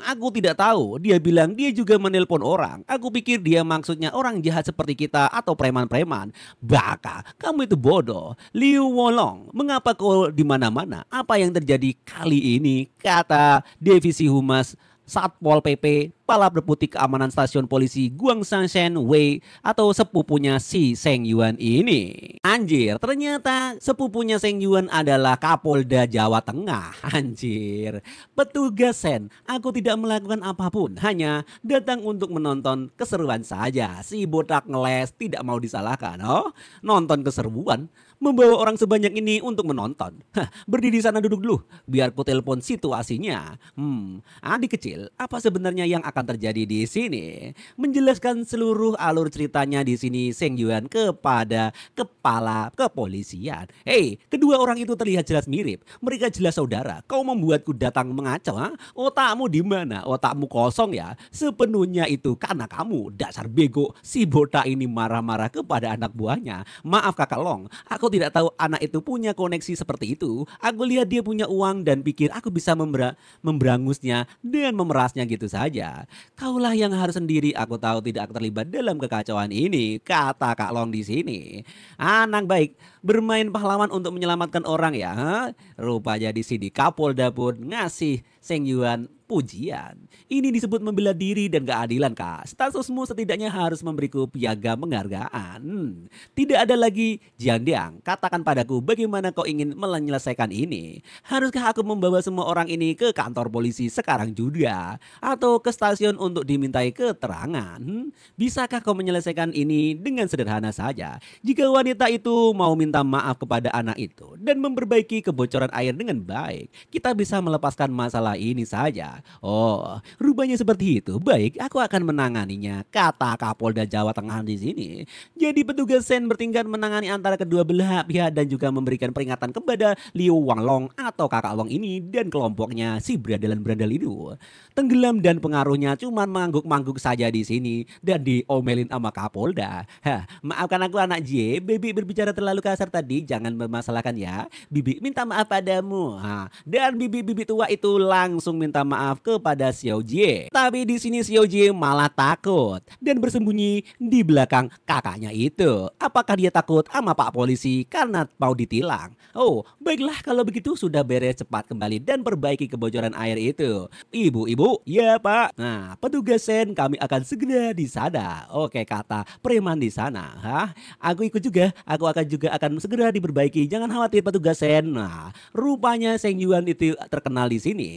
Aku tidak tahu. Dia bilang dia juga menelpon orang. Aku pikir dia maksudnya orang jahat seperti kita atau preman-preman. Baka, kamu itu bodoh. Liu Wolong, mengapa kau di mana-mana? Apa yang terjadi kali ini? Kata Divisi Humas Satpol PP, kepala deputi keamanan stasiun polisi Guangshan Wei atau sepupunya si Seng Yuan ini. Anjir, ternyata sepupunya Seng Yuan adalah Kapolda Jawa Tengah. Anjir, petugas Sen, aku tidak melakukan apapun, hanya datang untuk menonton keseruan saja. Si botak ngeles tidak mau disalahkan. Nonton keseruan? Membawa orang sebanyak ini untuk menonton. Berdiri sana duduk dulu, biar ku telepon situasinya. Adik kecil, apa sebenarnya yang akan terjadi di sini? Menjelaskan seluruh alur ceritanya di sini Seng Yuan kepada kepala kepolisian. Kedua orang itu terlihat jelas mirip. Mereka jelas saudara. Kau membuatku datang mengacau, Otakmu di mana? Otakmu kosong ya? Sepenuhnya itu karena kamu, dasar bego. Si botak ini marah-marah kepada anak buahnya. Maaf kakak Long, aku tidak tahu anak itu punya koneksi seperti itu. Aku lihat dia punya uang dan pikir aku bisa memberangusnya dan memerasnya gitu saja. Kaulah yang harus sendiri, aku tahu tidak terlibat dalam kekacauan ini, kata Kak Long di sini. Anak baik, bermain pahlawan untuk menyelamatkan orang ya. Rupanya di sini Kapolda pun ngasih Seng Yuan pujian. Ini disebut membela diri dan keadilan, Kak. Statusmu setidaknya harus memberiku piagam penghargaan. Tidak ada lagi Jiandiang. Katakan padaku bagaimana kau ingin menyelesaikan ini. Haruskah aku membawa semua orang ini ke kantor polisi sekarang juga? Atau ke stasiun untuk dimintai keterangan? Bisakah kau menyelesaikan ini dengan sederhana saja? Jika wanita itu mau minta maaf kepada anak itu dan memperbaiki kebocoran air dengan baik, kita bisa melepaskan masalah ini saja. Oh, rupanya seperti itu. Baik, aku akan menanganinya, kata Kapolda Jawa Tengah di sini. Jadi petugas Sen bertingkat menangani antara kedua belah pihak dan juga memberikan peringatan kepada Liu Wanglong atau kakak Long ini dan kelompoknya si berandalan-berandal itu. Tenggelam dan pengaruhnya cuma mengangguk-mangguk saja di sini dan diomelin sama Kapolda. Maafkan aku anak J, Bibi berbicara terlalu kasar tadi, jangan bermasalahkan ya. Bibi minta maaf padamu. Dan bibi-bibi tua itu langsung minta maaf maaf kepada Xiao Jie. Tapi di sini Xiao Jie malah takut dan bersembunyi di belakang kakaknya itu. Apakah dia takut sama Pak Polisi karena mau ditilang? Oh, baiklah kalau begitu sudah beres, cepat kembali dan perbaiki kebocoran air itu. Ibu, ya Pak. Nah, petugas Sen, kami akan segera di sana. Oke, kata preman di sana. Hah? Aku ikut juga. Aku akan segera diperbaiki. Jangan khawatir petugas Sen. Nah, rupanya Seng Yuan itu terkenal di sini.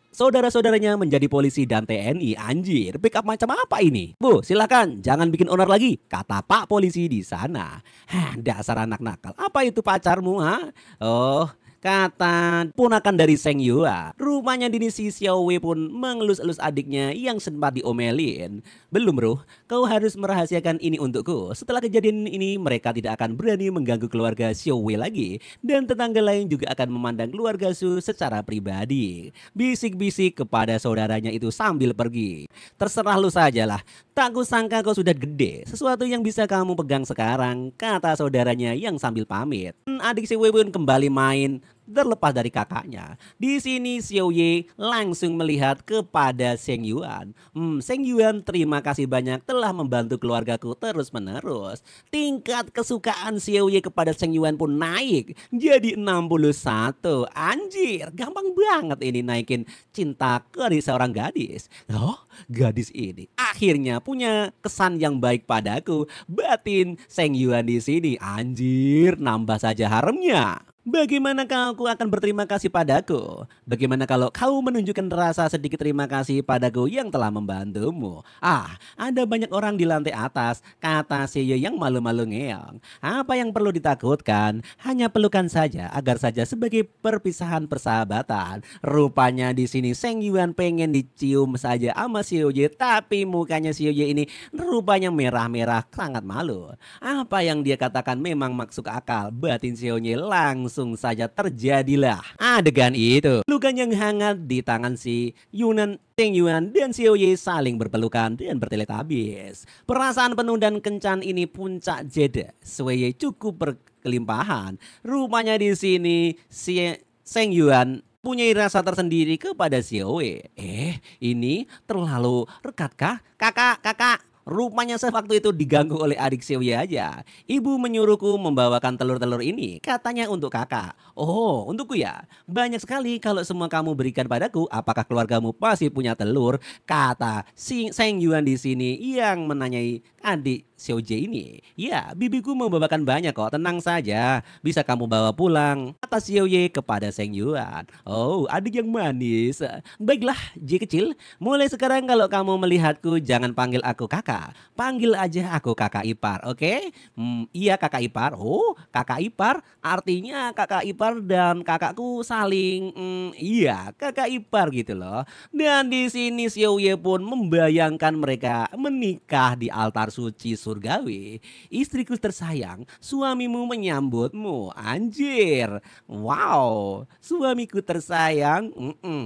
Saudara-saudaranya menjadi polisi dan TNI. Anjir, backup macam apa ini? Bu, silakan, jangan bikin onar lagi, kata Pak Polisi di sana. Hah, dasar anak nakal. Apa itu pacarmu, ha? Oh, kata ponakan dari Seng Yuan. Rupanya Dini si Xiao Wei pun mengelus-elus adiknya yang sempat diomelin. Belum bro, kau harus merahasiakan ini untukku. Setelah kejadian ini mereka tidak akan berani mengganggu keluarga Xiao Wei lagi. Dan tetangga lain juga akan memandang keluarga Su secara pribadi. Bisik-bisik kepada saudaranya itu sambil pergi. Terserah lu sajalah. Tak kusangka kau sudah gede. Sesuatu yang bisa kamu pegang sekarang, kata saudaranya yang sambil pamit. Adik si Wei pun kembali main terlepas dari kakaknya. Di sini Xiao Ye langsung melihat kepada Seng Yuan. Seng Yuan, terima kasih banyak telah membantu keluargaku terus-menerus. Tingkat kesukaan Xiao Ye kepada Seng Yuan pun naik jadi 61. Anjir, gampang banget ini naikin cinta ke seorang gadis. Oh, gadis ini akhirnya punya kesan yang baik padaku. Batin Seng Yuan di sini, anjir, nambah saja haremnya. Bagaimana kau akan berterima kasih padaku? Bagaimana kalau kau menunjukkan rasa sedikit terima kasih padaku yang telah membantumu? Ada banyak orang di lantai atas, kata Xiao yang malu-malu ngeong. Apa yang perlu ditakutkan? Hanya pelukan saja agar saja sebagai perpisahan persahabatan. Rupanya di sini Seng Yuan pengen dicium saja sama Xiao Ye, tapi mukanya Xiao Ye ini rupanya merah-merah, sangat malu. Apa yang dia katakan memang masuk akal. Batin Xiao Ye langsung saja terjadilah adegan itu. Pelukan yang hangat di tangan si Yunan, Seng Yuan dan Xiao Ye saling berpelukan dan berteletabis. Perasaan penuh dan kencan ini puncak jeda. Xiao Ye cukup berkelimpahan. Rupanya di sini si Seng Yuan punya rasa tersendiri kepada Xiao Ye. Ini terlalu rekatkah? Kakak. Rupanya sewaktu itu diganggu oleh adik Xiao Ye aja. Ibu menyuruhku membawakan telur-telur ini, katanya untuk kakak. Oh, untukku ya? Banyak sekali kalau semua kamu berikan padaku. Apakah keluargamu pasti punya telur? Kata Seng Yuan di sini yang menanyai adik Xiao Ye ini. Ya, bibiku membawakan banyak kok, tenang saja. Bisa kamu bawa pulang, kata Xiao Ye kepada Seng Yuan. Oh, adik yang manis. Baiklah, Ye kecil. Mulai sekarang kalau kamu melihatku jangan panggil aku kakak. Panggil aja aku kakak ipar, oke? Iya kakak ipar. Oh, kakak ipar artinya kakak ipar dan kakakku saling iya, kakak ipar gitu loh. Dan di sini Xiao Ye pun membayangkan mereka menikah di altar suci surgawi. Istriku tersayang, suamimu menyambutmu. Anjir. Wow, suamiku tersayang.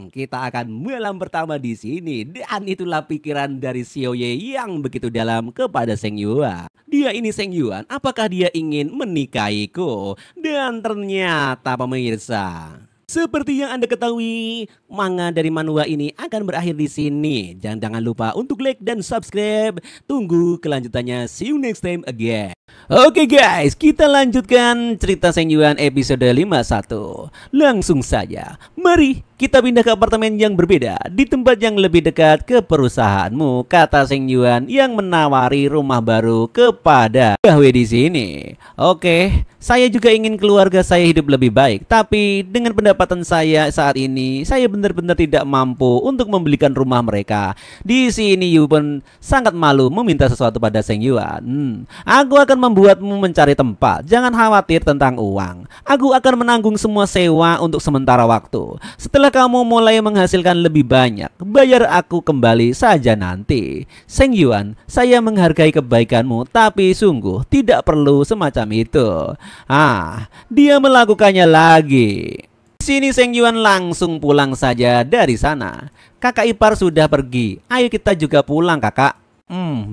Kita akan malam pertama di sini. Dan itulah pikiran dari Xiao Ye yang begitu dalam kepada Seng Yuan. Dia ini Seng Yuan, apakah dia ingin menikahiku? Dan ternyata pemirsa, seperti yang Anda ketahui, manga dari manhwa ini akan berakhir di sini. Jangan lupa untuk like dan subscribe. Tunggu kelanjutannya. See you next time again. Oke guys, kita lanjutkan cerita Seng Yuan episode 51. Langsung saja, mari kita pindah ke apartemen yang berbeda, di tempat yang lebih dekat ke perusahaanmu, kata Seng Yuan yang menawari rumah baru kepada Bahwe di sini. Oke, saya juga ingin keluarga saya hidup lebih baik, tapi dengan pendapatan saya saat ini, saya benar-benar tidak mampu untuk membelikan rumah mereka. Di sini Yu pun sangat malu meminta sesuatu pada Seng Yuan. Aku akan membuatmu mencari tempat. Jangan khawatir tentang uang. Aku akan menanggung semua sewa untuk sementara waktu. Setelah kamu mulai menghasilkan lebih banyak, bayar aku kembali saja nanti. Seng Yuan, saya menghargai kebaikanmu, tapi sungguh tidak perlu semacam itu. Dia melakukannya lagi. Di sini Seng Yuan langsung pulang saja dari sana. Kakak ipar sudah pergi. Ayo kita juga pulang, kakak.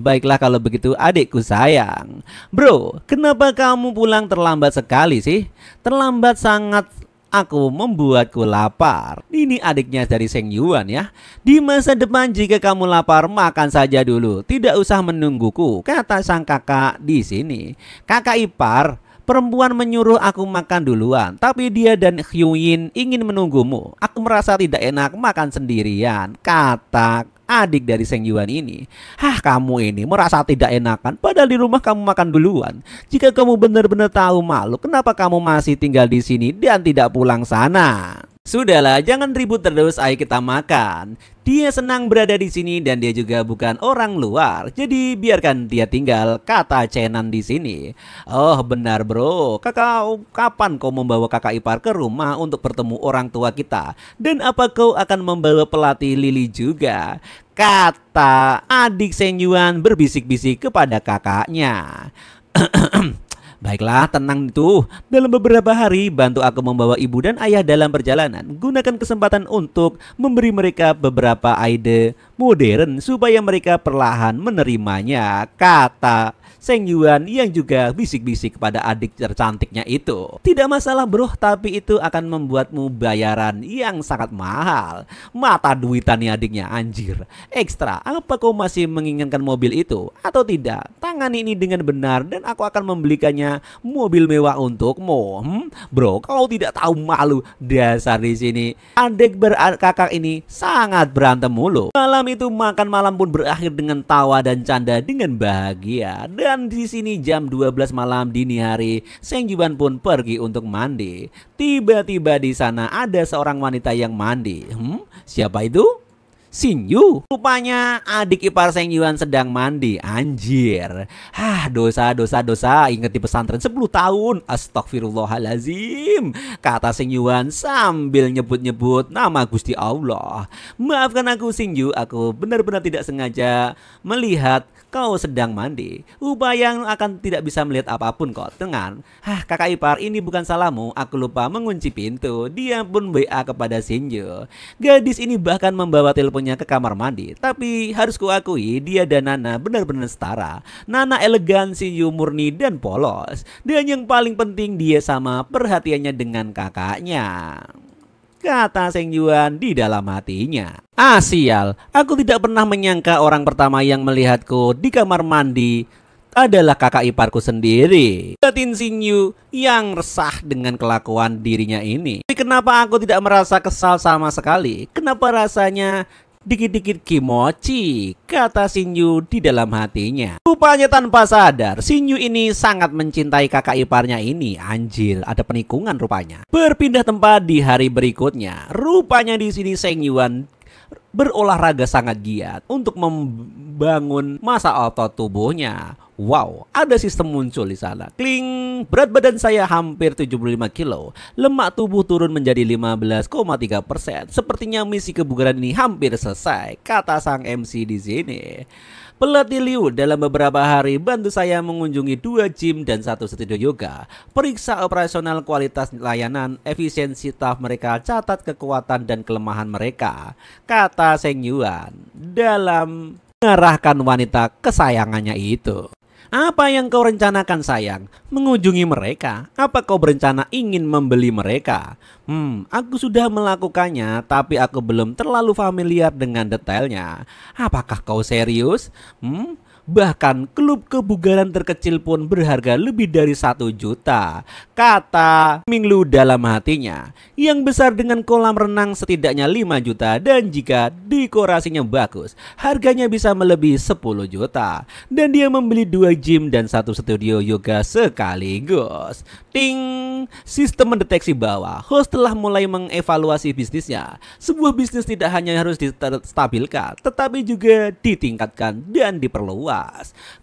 Baiklah kalau begitu adikku sayang. Bro, kenapa kamu pulang terlambat sekali sih? Terlambat sangat aku membuatku lapar. Ini adiknya dari Seng Yuan ya. Di masa depan jika kamu lapar makan saja dulu, tidak usah menungguku, kata sang kakak di sini. Kakak ipar perempuan menyuruh aku makan duluan, tapi dia dan Hyuyin ingin menunggumu. Aku merasa tidak enak makan sendirian, kata adik dari Seng Yuan ini. Kamu ini merasa tidak enakan, padahal di rumah kamu makan duluan. Jika kamu benar-benar tahu malu, kenapa kamu masih tinggal di sini dan tidak pulang sana? Sudahlah, jangan ribut terus, ayo kita makan. Dia senang berada di sini dan dia juga bukan orang luar, jadi biarkan dia tinggal, kata Chenan di sini. Oh benar bro, kakak, kapan kau membawa kakak ipar ke rumah untuk bertemu orang tua kita? Dan apa kau akan membawa pelatih Lily juga? Kata adik Seng Yuan berbisik-bisik kepada kakaknya. Baiklah, tenang itu. Dalam beberapa hari, bantu aku membawa ibu dan ayah dalam perjalanan. Gunakan kesempatan untuk memberi mereka beberapa ide modern supaya mereka perlahan menerimanya, kata Seng Yuan yang juga bisik-bisik kepada adik tercantiknya itu. Tidak masalah bro, tapi itu akan membuatmu bayaran yang sangat mahal. Mata duitan nih adiknya, anjir. Ekstra, apa kau masih menginginkan mobil itu? Atau tidak? Tangani ini dengan benar dan aku akan membelikannya mobil mewah untukmu. Bro, kau tidak tahu malu. Dasar di sini. Adik berkakak ini sangat berantem mulu. Malam itu makan malam pun berakhir dengan tawa dan canda dengan bahagia. Dan di sini jam 12 malam dini hari, Seng Yuan pun pergi untuk mandi. Tiba-tiba di sana ada seorang wanita yang mandi. Siapa itu? Xin Yu. Rupanya adik ipar Seng Yuan sedang mandi. Anjir. Dosa. Ingat di pesantren 10 tahun. Astagfirullahalazim, kata Seng Yuan sambil nyebut-nyebut nama Gusti Allah. Maafkan aku Xin Yu, aku benar-benar tidak sengaja melihat kau sedang mandi. Upaya yang akan tidak bisa melihat apapun kok. Tenang. Kakak ipar, ini bukan salahmu. Aku lupa mengunci pintu. Dia pun WA kepada Shinju. Gadis ini bahkan membawa teleponnya ke kamar mandi. Tapi harus kuakui, dia dan Nana benar-benar setara. Nana elegan, Shinju murni dan polos. Dan yang paling penting, dia sama perhatiannya dengan kakaknya, kata Seng Yuan di dalam hatinya. Sial, aku tidak pernah menyangka orang pertama yang melihatku di kamar mandi adalah kakak iparku sendiri. Batin Xin Yu yang resah dengan kelakuan dirinya ini. Tapi kenapa aku tidak merasa kesal sama sekali? Kenapa rasanya dikit-dikit kimochi, kata Xin Yu di dalam hatinya. Rupanya tanpa sadar, Xin Yu ini sangat mencintai kakak iparnya ini. Anjir, ada penikungan rupanya. Berpindah tempat di hari berikutnya. Rupanya di sini Seng Yuan berolahraga sangat giat untuk membangun massa otot tubuhnya. Wow, ada sistem muncul di sana. Kling, berat badan saya hampir 75 kilo. Lemak tubuh turun menjadi 15,3%. Sepertinya misi kebugaran ini hampir selesai, kata sang MC di sini. Pelatih Liu dalam beberapa hari bantu saya mengunjungi 2 gym dan 1 studio yoga. Periksa operasional kualitas layanan, efisiensi staf mereka, catat kekuatan dan kelemahan mereka, kata Seng Yuan dalam mengarahkan wanita kesayangannya itu. Apa yang kau rencanakan sayang? Mengunjungi mereka? Apa kau berencana ingin membeli mereka? Aku sudah melakukannya, tapi aku belum terlalu familiar dengan detailnya. Apakah kau serius? Bahkan klub kebugaran terkecil pun berharga lebih dari 1 juta, kata Minglu dalam hatinya. Yang besar dengan kolam renang setidaknya 5 juta dan jika dekorasinya bagus, harganya bisa melebihi 10 juta. Dan dia membeli 2 gym dan 1 studio yoga sekaligus. Ting, sistem mendeteksi bahwa host telah mulai mengevaluasi bisnisnya. Sebuah bisnis tidak hanya harus distabilkan, tetapi juga ditingkatkan dan diperluas.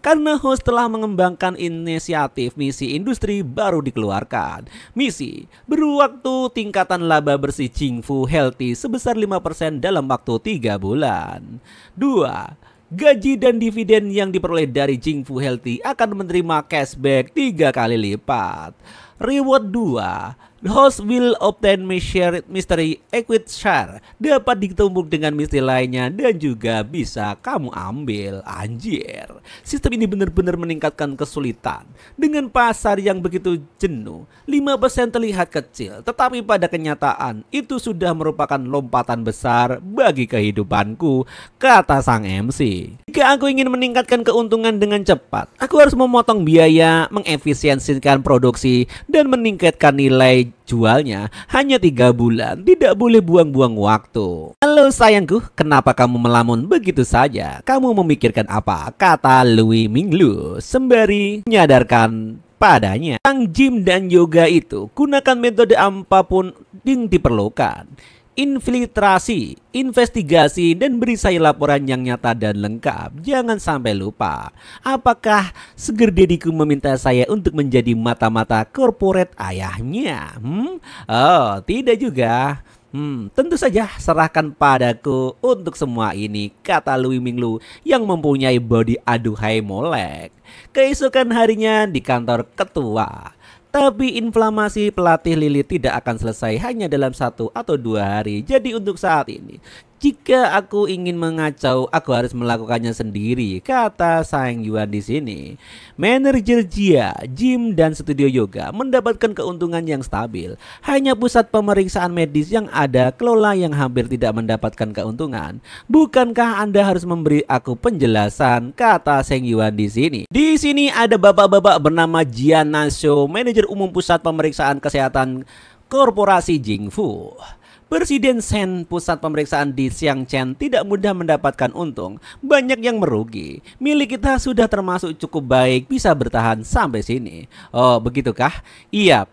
Karena host telah mengembangkan inisiatif misi industri baru dikeluarkan. Misi berwaktu tingkatan laba bersih Jingfu Healthy sebesar 5% dalam waktu 3 bulan. 2. Gaji dan dividen yang diperoleh dari Jingfu Healthy akan menerima cashback 3 kali lipat. Reward 2. The host will obtain mystery equity share, dapat ditumbuk dengan misteri lainnya dan juga bisa kamu ambil. Anjir, sistem ini benar-benar meningkatkan kesulitan. Dengan pasar yang begitu jenuh, 5% terlihat kecil, tetapi pada kenyataan itu sudah merupakan lompatan besar bagi kehidupanku, kata sang MC. Jika aku ingin meningkatkan keuntungan dengan cepat, aku harus memotong biaya, mengefisiensikan produksi, dan meningkatkan nilai jualnya hanya 3 bulan. Tidak boleh buang-buang waktu. Halo sayangku, kenapa kamu melamun begitu saja? Kamu memikirkan apa? Kata Louis Minglu sembari menyadarkan padanya. Sang gym dan yoga itu gunakan metode apapun yang diperlukan. Infiltrasi, investigasi, dan beri saya laporan yang nyata dan lengkap. Jangan sampai lupa. Apakah Sugar Daddy-ku meminta saya untuk menjadi mata-mata corporate ayahnya? Oh, tidak juga. Tentu saja serahkan padaku untuk semua ini, kata Louis Minglu yang mempunyai body aduhai molek. Keesokan harinya di kantor ketua. Tapi inflamasi pelatih Lili tidak akan selesai hanya dalam 1 atau 2 hari. Jadi untuk saat ini, jika aku ingin mengacau, aku harus melakukannya sendiri, kata Sang Yuan di sini. Manajer Jia, gym dan studio yoga mendapatkan keuntungan yang stabil. Hanya pusat pemeriksaan medis yang ada kelola yang hampir tidak mendapatkan keuntungan. Bukankah Anda harus memberi aku penjelasan, kata Sang Yuan di sini. Di sini ada bapak-bapak bernama Jian Nasho, manajer umum pusat pemeriksaan kesehatan korporasi Jingfu. Presiden Shen pusat pemeriksaan di Xiangchen tidak mudah mendapatkan untung. Banyak yang merugi. Milik kita sudah termasuk cukup baik, bisa bertahan sampai sini. Oh, begitukah? Iya.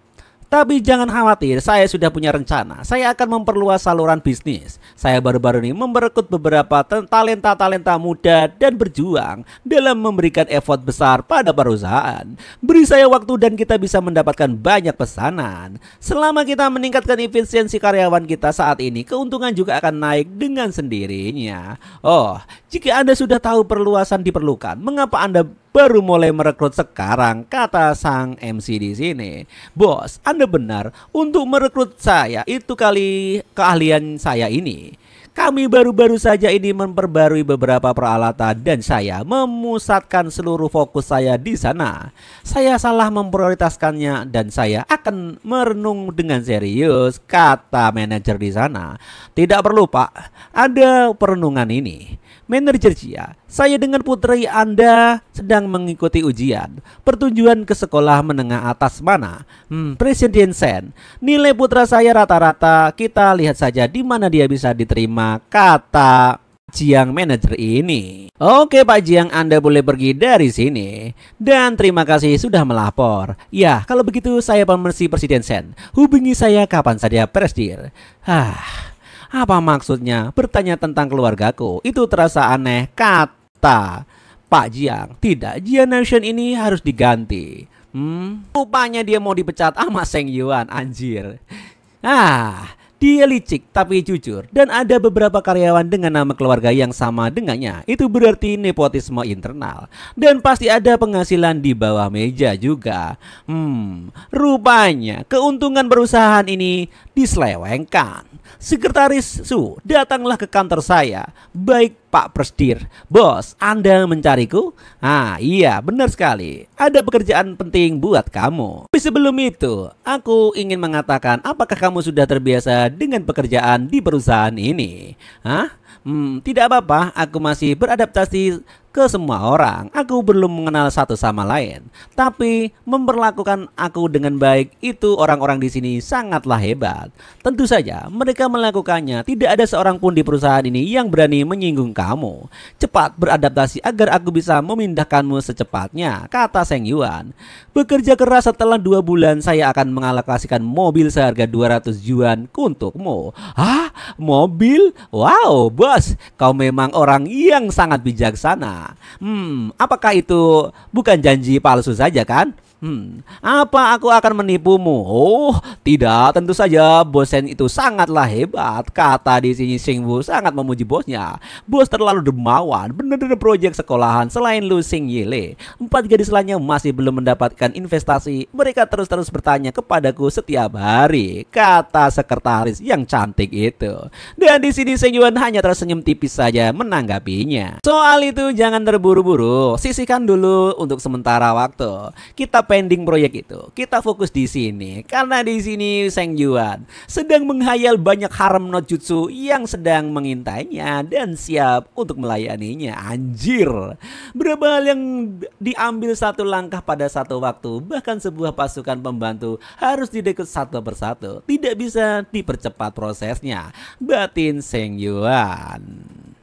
Tapi jangan khawatir, saya sudah punya rencana. Saya akan memperluas saluran bisnis. Saya baru-baru ini merekrut beberapa talenta-talenta muda dan berjuang dalam memberikan effort besar pada perusahaan. Beri saya waktu dan kita bisa mendapatkan banyak pesanan. Selama kita meningkatkan efisiensi karyawan kita saat ini, keuntungan juga akan naik dengan sendirinya. Oh, jika Anda sudah tahu perluasan diperlukan, mengapa Anda baru mulai merekrut sekarang, kata sang MC di sini. Bos, Anda benar. Untuk merekrut saya itu kali keahlian saya ini. Kami baru-baru saja ini memperbarui beberapa peralatan dan saya memusatkan seluruh fokus saya di sana. Saya salah memprioritaskannya dan saya akan merenung dengan serius, kata manajer di sana. Tidak perlu, Pak. Ada perenungan ini. Manajer Jia, saya dengan putri Anda sedang mengikuti ujian pertujuan ke sekolah menengah atas mana? Presiden Shen, nilai putra saya rata-rata, kita lihat saja di mana dia bisa diterima, kata Jiang manajer ini. Oke Pak Jiang, Anda boleh pergi dari sini. Dan terima kasih sudah melapor. Ya, kalau begitu saya permisi Presiden Shen. Hubungi saya kapan saja, Presdir. Apa maksudnya bertanya tentang keluargaku? Itu terasa aneh, kata Pak Jiang. Tidak, Jian Nation ini harus diganti. Rupanya dia mau dipecat sama Seng Yuan, anjir. Dia licik tapi jujur dan ada beberapa karyawan dengan nama keluarga yang sama dengannya. Itu berarti nepotisme internal dan pasti ada penghasilan di bawah meja juga. Rupanya keuntungan perusahaan ini diselewengkan. Sekretaris Su, datanglah ke kantor saya. Baik Pak Presdir. Bos, Anda mencariku? Iya, benar sekali. Ada pekerjaan penting buat kamu. Tapi sebelum itu, aku ingin mengatakan, apakah kamu sudah terbiasa dengan pekerjaan di perusahaan ini? Tidak apa-apa, aku masih beradaptasi ke semua orang. Aku belum mengenal satu sama lain, tapi memperlakukan aku dengan baik itu orang-orang di sini sangatlah hebat. Tentu saja mereka melakukannya. Tidak ada seorang pun di perusahaan ini yang berani menyinggung kamu. Cepat beradaptasi agar aku bisa memindahkanmu secepatnya, kata Seng Yuan. Bekerja keras, setelah 2 bulan saya akan mengalokasikan mobil seharga 200 yuan untukmu. Mobil? Wow, bos, kau memang orang yang sangat bijaksana. Apakah itu bukan janji palsu saja kan? Apa aku akan menipumu? Oh, tidak, tentu saja bos Sen itu sangatlah hebat. Kata di sini Singwu sangat memuji bosnya. Bos terlalu dermawan, bener-bener proyek sekolahan selain Lu Sing Yile. 4 gadis lainnya masih belum mendapatkan investasi. Mereka terus-terus bertanya kepadaku setiap hari, kata sekretaris yang cantik itu. Dan di sini Seng Yuan hanya tersenyum tipis saja menanggapinya. Soal itu jangan terburu-buru, sisihkan dulu untuk sementara waktu. Kita pending proyek itu. Kita fokus di sini karena di sini Seng Yuan sedang menghayal banyak harem no jutsu yang sedang mengintainya dan siap untuk melayaninya. Anjir. Berapa hal yang diambil satu langkah pada satu waktu, bahkan sebuah pasukan pembantu harus direkrut satu persatu. Tidak bisa dipercepat prosesnya. Batin Seng Yuan.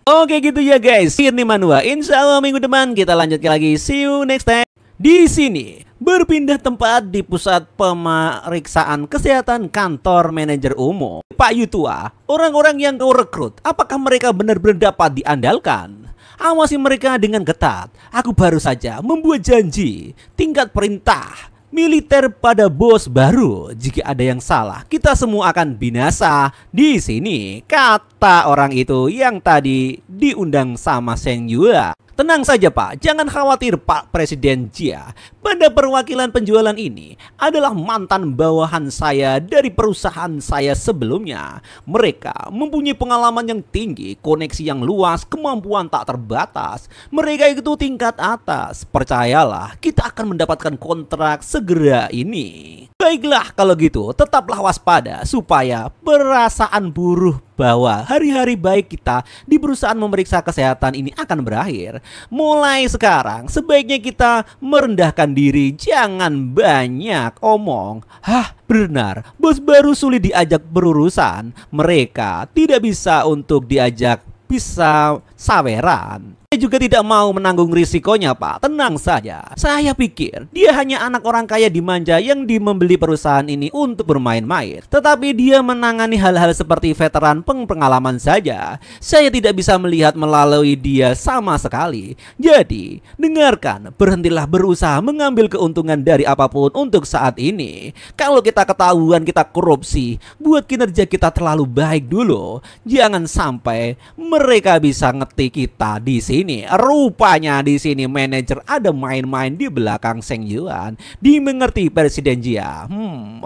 Oke gitu ya guys. Ini Manhwa. Insya Allah minggu depan kita lanjutkan lagi. See you next time. Di sini berpindah tempat di pusat pemeriksaan kesehatan kantor manajer umum. Pak Yutua, orang-orang yang kau rekrut, apakah mereka benar-benar dapat diandalkan? Awasi mereka dengan ketat. Aku baru saja membuat janji tingkat perintah militer pada bos baru. Jika ada yang salah, kita semua akan binasa di sini, kata orang itu yang tadi diundang sama Seng Yuan. Tenang saja Pak, jangan khawatir Pak Presiden Jia. Pada perwakilan penjualan ini adalah mantan bawahan saya dari perusahaan saya sebelumnya. Mereka mempunyai pengalaman yang tinggi, koneksi yang luas, kemampuan tak terbatas. Mereka itu tingkat atas. Percayalah, kita akan mendapatkan kontrak segera ini. Baiklah kalau gitu, tetaplah waspada supaya perasaan buruh bahwa hari-hari baik kita di perusahaan memeriksa kesehatan ini akan berakhir. Mulai sekarang sebaiknya kita merendahkan diri, jangan banyak omong. Hah, benar, bos baru sulit diajak berurusan. Mereka tidak bisa untuk diajak bisa saweran. Saya juga tidak mau menanggung risikonya Pak. Tenang saja. Saya pikir dia hanya anak orang kaya dimanja yang membeli perusahaan ini untuk bermain-main. Tetapi dia menangani hal-hal seperti veteran pengalaman saja. Saya tidak bisa melihat melalui dia sama sekali. Jadi, dengarkan, berhentilah berusaha mengambil keuntungan dari apapun untuk saat ini. Kalau kita ketahuan kita korupsi, buat kinerja kita terlalu baik dulu. Jangan sampai mereka bisa ngetik kita di sini. Rupanya di sini manajer ada main-main di belakang Seng Yuan. Dimengerti Presiden Jia.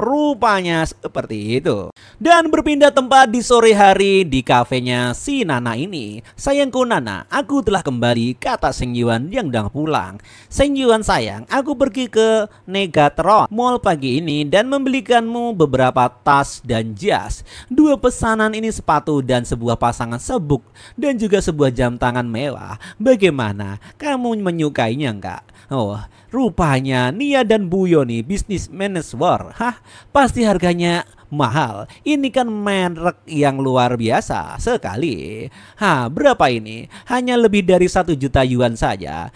Rupanya seperti itu. Dan berpindah tempat di sore hari di kafenya si Nana ini. Sayangku Nana, aku telah kembali, kata Seng Yuan yang udah pulang. Seng Yuan sayang, aku pergi ke Negatron Mall pagi ini dan membelikanmu beberapa tas dan jas. 2 pesanan ini sepatu dan sebuah pasangan sabuk dan juga sebuah jam tangan mewah. Bagaimana? Kamu menyukainya enggak? Oh, rupanya Nia dan Buyo nih bisnis manager. Hah, pasti harganya mahal. Ini kan merek yang luar biasa sekali. Hah, berapa ini? Hanya lebih dari 1 juta yuan saja.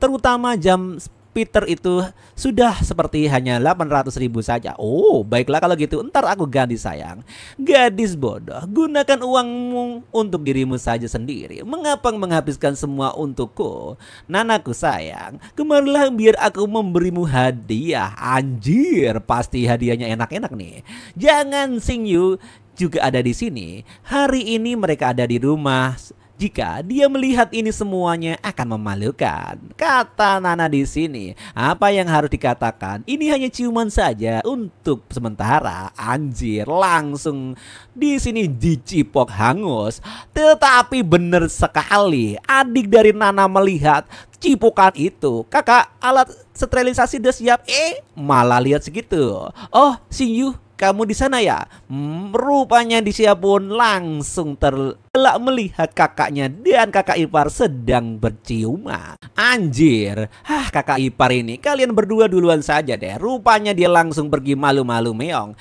Terutama jam Peter itu sudah seperti hanya 800.000 saja. Oh, baiklah kalau gitu, ntar aku ganti sayang. Gadis bodoh, gunakan uangmu untuk dirimu saja sendiri. Mengapa menghabiskan semua untukku? Nanaku sayang, kemarilah biar aku memberimu hadiah. Anjir, pasti hadiahnya enak-enak nih. Jangan Sing Yu juga ada di sini. Hari ini mereka ada di rumah. Jika dia melihat ini semuanya akan memalukan, kata Nana di sini. Apa yang harus dikatakan? Ini hanya ciuman saja untuk sementara. Anjir, langsung di sini dicipok hangus. Tetapi benar sekali, adik dari Nana melihat cipokan itu. Kakak, alat sterilisasi sudah siap. Malah lihat segitu. Oh, Sing Yu, kamu di sana ya? Rupanya di Sia pun langsung terlelak melihat kakaknya dan kakak ipar sedang berciuman. Anjir, kakak ipar ini, kalian berdua duluan saja deh. Rupanya dia langsung pergi malu-malu meong.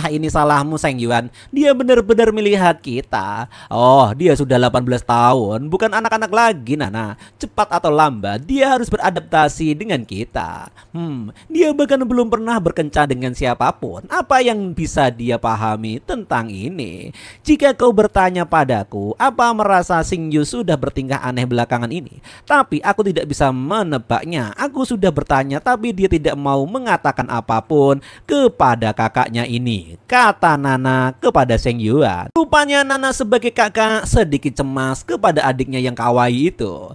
Ini salahmu Seng Yuan. Dia benar-benar melihat kita. Oh, dia sudah 18 tahun, bukan anak-anak lagi Nana. Cepat atau lambat, dia harus beradaptasi dengan kita. Dia bahkan belum pernah berkencan dengan siapapun. Apa yang bisa dia pahami tentang ini? Jika kau bertanya padaku, padaku. Apa merasa Sing Yu sudah bertingkah aneh belakangan ini? Tapi aku tidak bisa menebaknya. Aku sudah bertanya tapi dia tidak mau mengatakan apapun kepada kakaknya ini, kata Nana kepada Seng Yuan. Rupanya Nana sebagai kakak sedikit cemas kepada adiknya yang kawaii itu.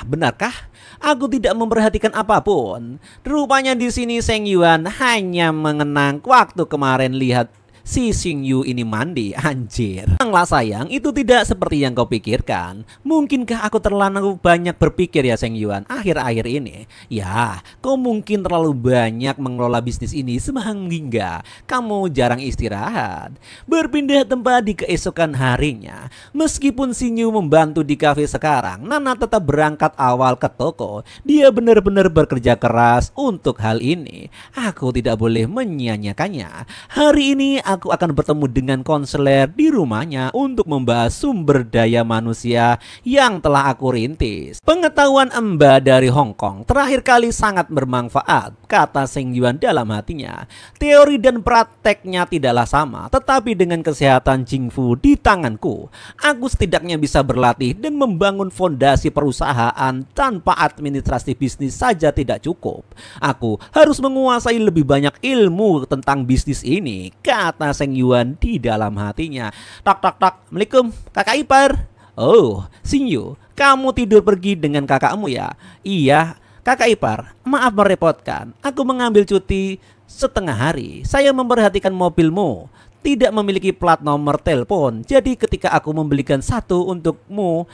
Benarkah? Aku tidak memperhatikan apapun. Rupanya di sini Seng Yuan hanya mengenang waktu kemarin lihat si Sing Yu ini mandi. Anjir. Tenanglah sayang, itu tidak seperti yang kau pikirkan. Mungkinkah aku terlalu banyak berpikir ya Seng Yuan akhir-akhir ini? Ya, kau mungkin terlalu banyak mengelola bisnis ini sehingga kamu jarang istirahat. Berpindah tempat di keesokan harinya. Meskipun Sing Yu membantu di kafe sekarang, Nana tetap berangkat awal ke toko. Dia benar-benar bekerja keras untuk hal ini. Aku tidak boleh menyia-nyiakannya. Hari ini aku akan bertemu dengan konselor di rumahnya untuk membahas sumber daya manusia yang telah aku rintis. Pengetahuan Mbak dari Hong Kong terakhir kali sangat bermanfaat, kata Seng Yuan dalam hatinya. Teori dan prakteknya tidaklah sama, tetapi dengan kesehatan Jingfu di tanganku, aku setidaknya bisa berlatih dan membangun fondasi perusahaan. Tanpa administrasi bisnis saja tidak cukup. Aku harus menguasai lebih banyak ilmu tentang bisnis ini, kata Seng Yuan di dalam hatinya. Tak. Assalamualaikum kakak ipar. Oh, Sing Yu, kamu tidur pergi dengan kakakmu ya? Iya kakak ipar, maaf merepotkan. Aku mengambil cuti setengah hari. Saya memperhatikan mobilmu tidak memiliki plat nomor telepon. Jadi ketika aku membelikan satu untukmu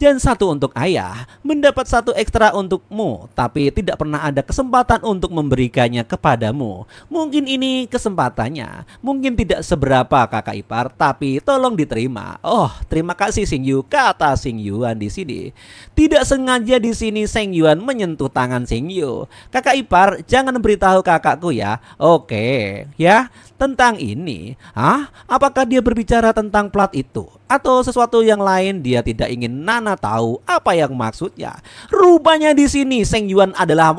dan satu untuk ayah, mendapat satu ekstra untukmu, tapi tidak pernah ada kesempatan untuk memberikannya kepadamu. Mungkin ini kesempatannya, mungkin tidak seberapa kakak ipar, tapi tolong diterima. Oh, terima kasih Sing Yu, kata Sing Yuan di sini. Tidak sengaja di sini Seng Yuan menyentuh tangan Sing Yu. Kakak ipar, jangan beritahu kakakku ya. Oke, ya. Tentang ini, apakah dia berbicara tentang plat itu atau sesuatu yang lain? Dia tidak ingin Nana tahu apa yang maksudnya. Rupanya di sini Seng Yuan adalah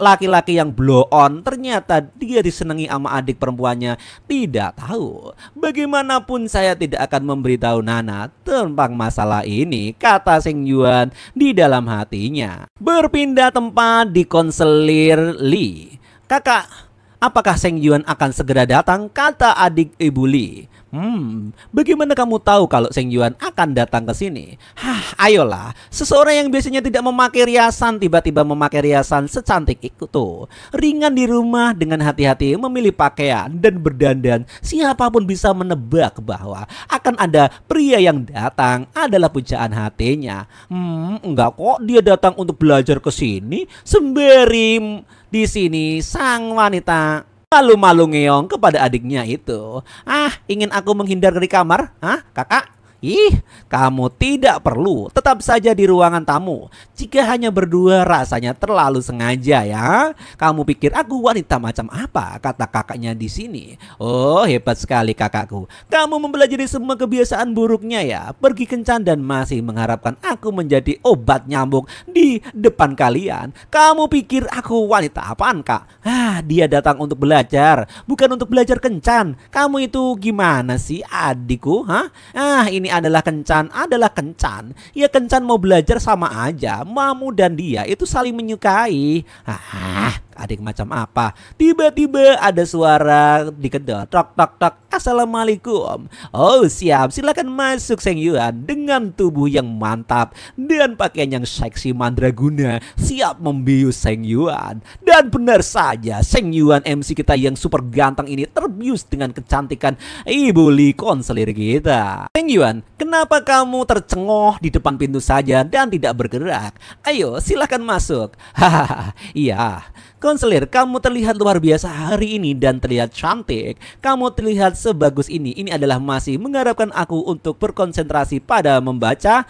laki-laki yang blow on. Ternyata dia disenangi sama adik perempuannya. Tidak tahu. Bagaimanapun saya tidak akan memberitahu Nana tentang masalah ini, kata Seng Yuan di dalam hatinya. Berpindah tempat di konselir Li. Kakak, apakah Seng Yuan akan segera datang? Kata adik Ibu Li. Bagaimana kamu tahu kalau Seng Yuan akan datang ke sini? Ayolah, seseorang yang biasanya tidak memakai riasan tiba-tiba memakai riasan secantik itu. Ringan di rumah dengan hati-hati memilih pakaian dan berdandan. Siapapun bisa menebak bahwa akan ada pria yang datang adalah pujaan hatinya. Enggak kok, dia datang untuk belajar ke sini sembari di sini sang wanita malu-malu ngeong kepada adiknya itu. Ingin aku menghindar dari kamar? Kakak? Kamu tidak perlu, tetap saja di ruangan tamu. Jika hanya berdua rasanya terlalu sengaja ya. Kamu pikir aku wanita macam apa? Kata kakaknya di sini. Oh, hebat sekali kakakku. Kamu mempelajari semua kebiasaan buruknya ya. Pergi kencan dan masih mengharapkan aku menjadi obat nyamuk di depan kalian. Kamu pikir aku wanita apaan kak? Dia datang untuk belajar, bukan untuk belajar kencan. Kamu itu gimana sih adikku? Ini adalah kencan. Ya kencan mau belajar sama aja. Mamu dan dia itu saling menyukai. Adik macam apa? Tiba-tiba ada suara dikedot. Tok. Assalamualaikum. Oh siap, silakan masuk Seng Yuan. Dengan tubuh yang mantap dan pakaian yang seksi mandraguna, siap membius Seng Yuan. Dan benar saja, Seng Yuan MC kita yang super ganteng ini terbius dengan kecantikan Ibu Li konselir kita. Seng Yuan, kenapa kamu tercengoh di depan pintu saja dan tidak bergerak? Ayo silakan masuk. Iya. Konselir, kamu terlihat luar biasa hari ini dan terlihat cantik. Kamu terlihat sebagus ini. Ini adalah masih mengharapkan aku untuk berkonsentrasi pada membaca.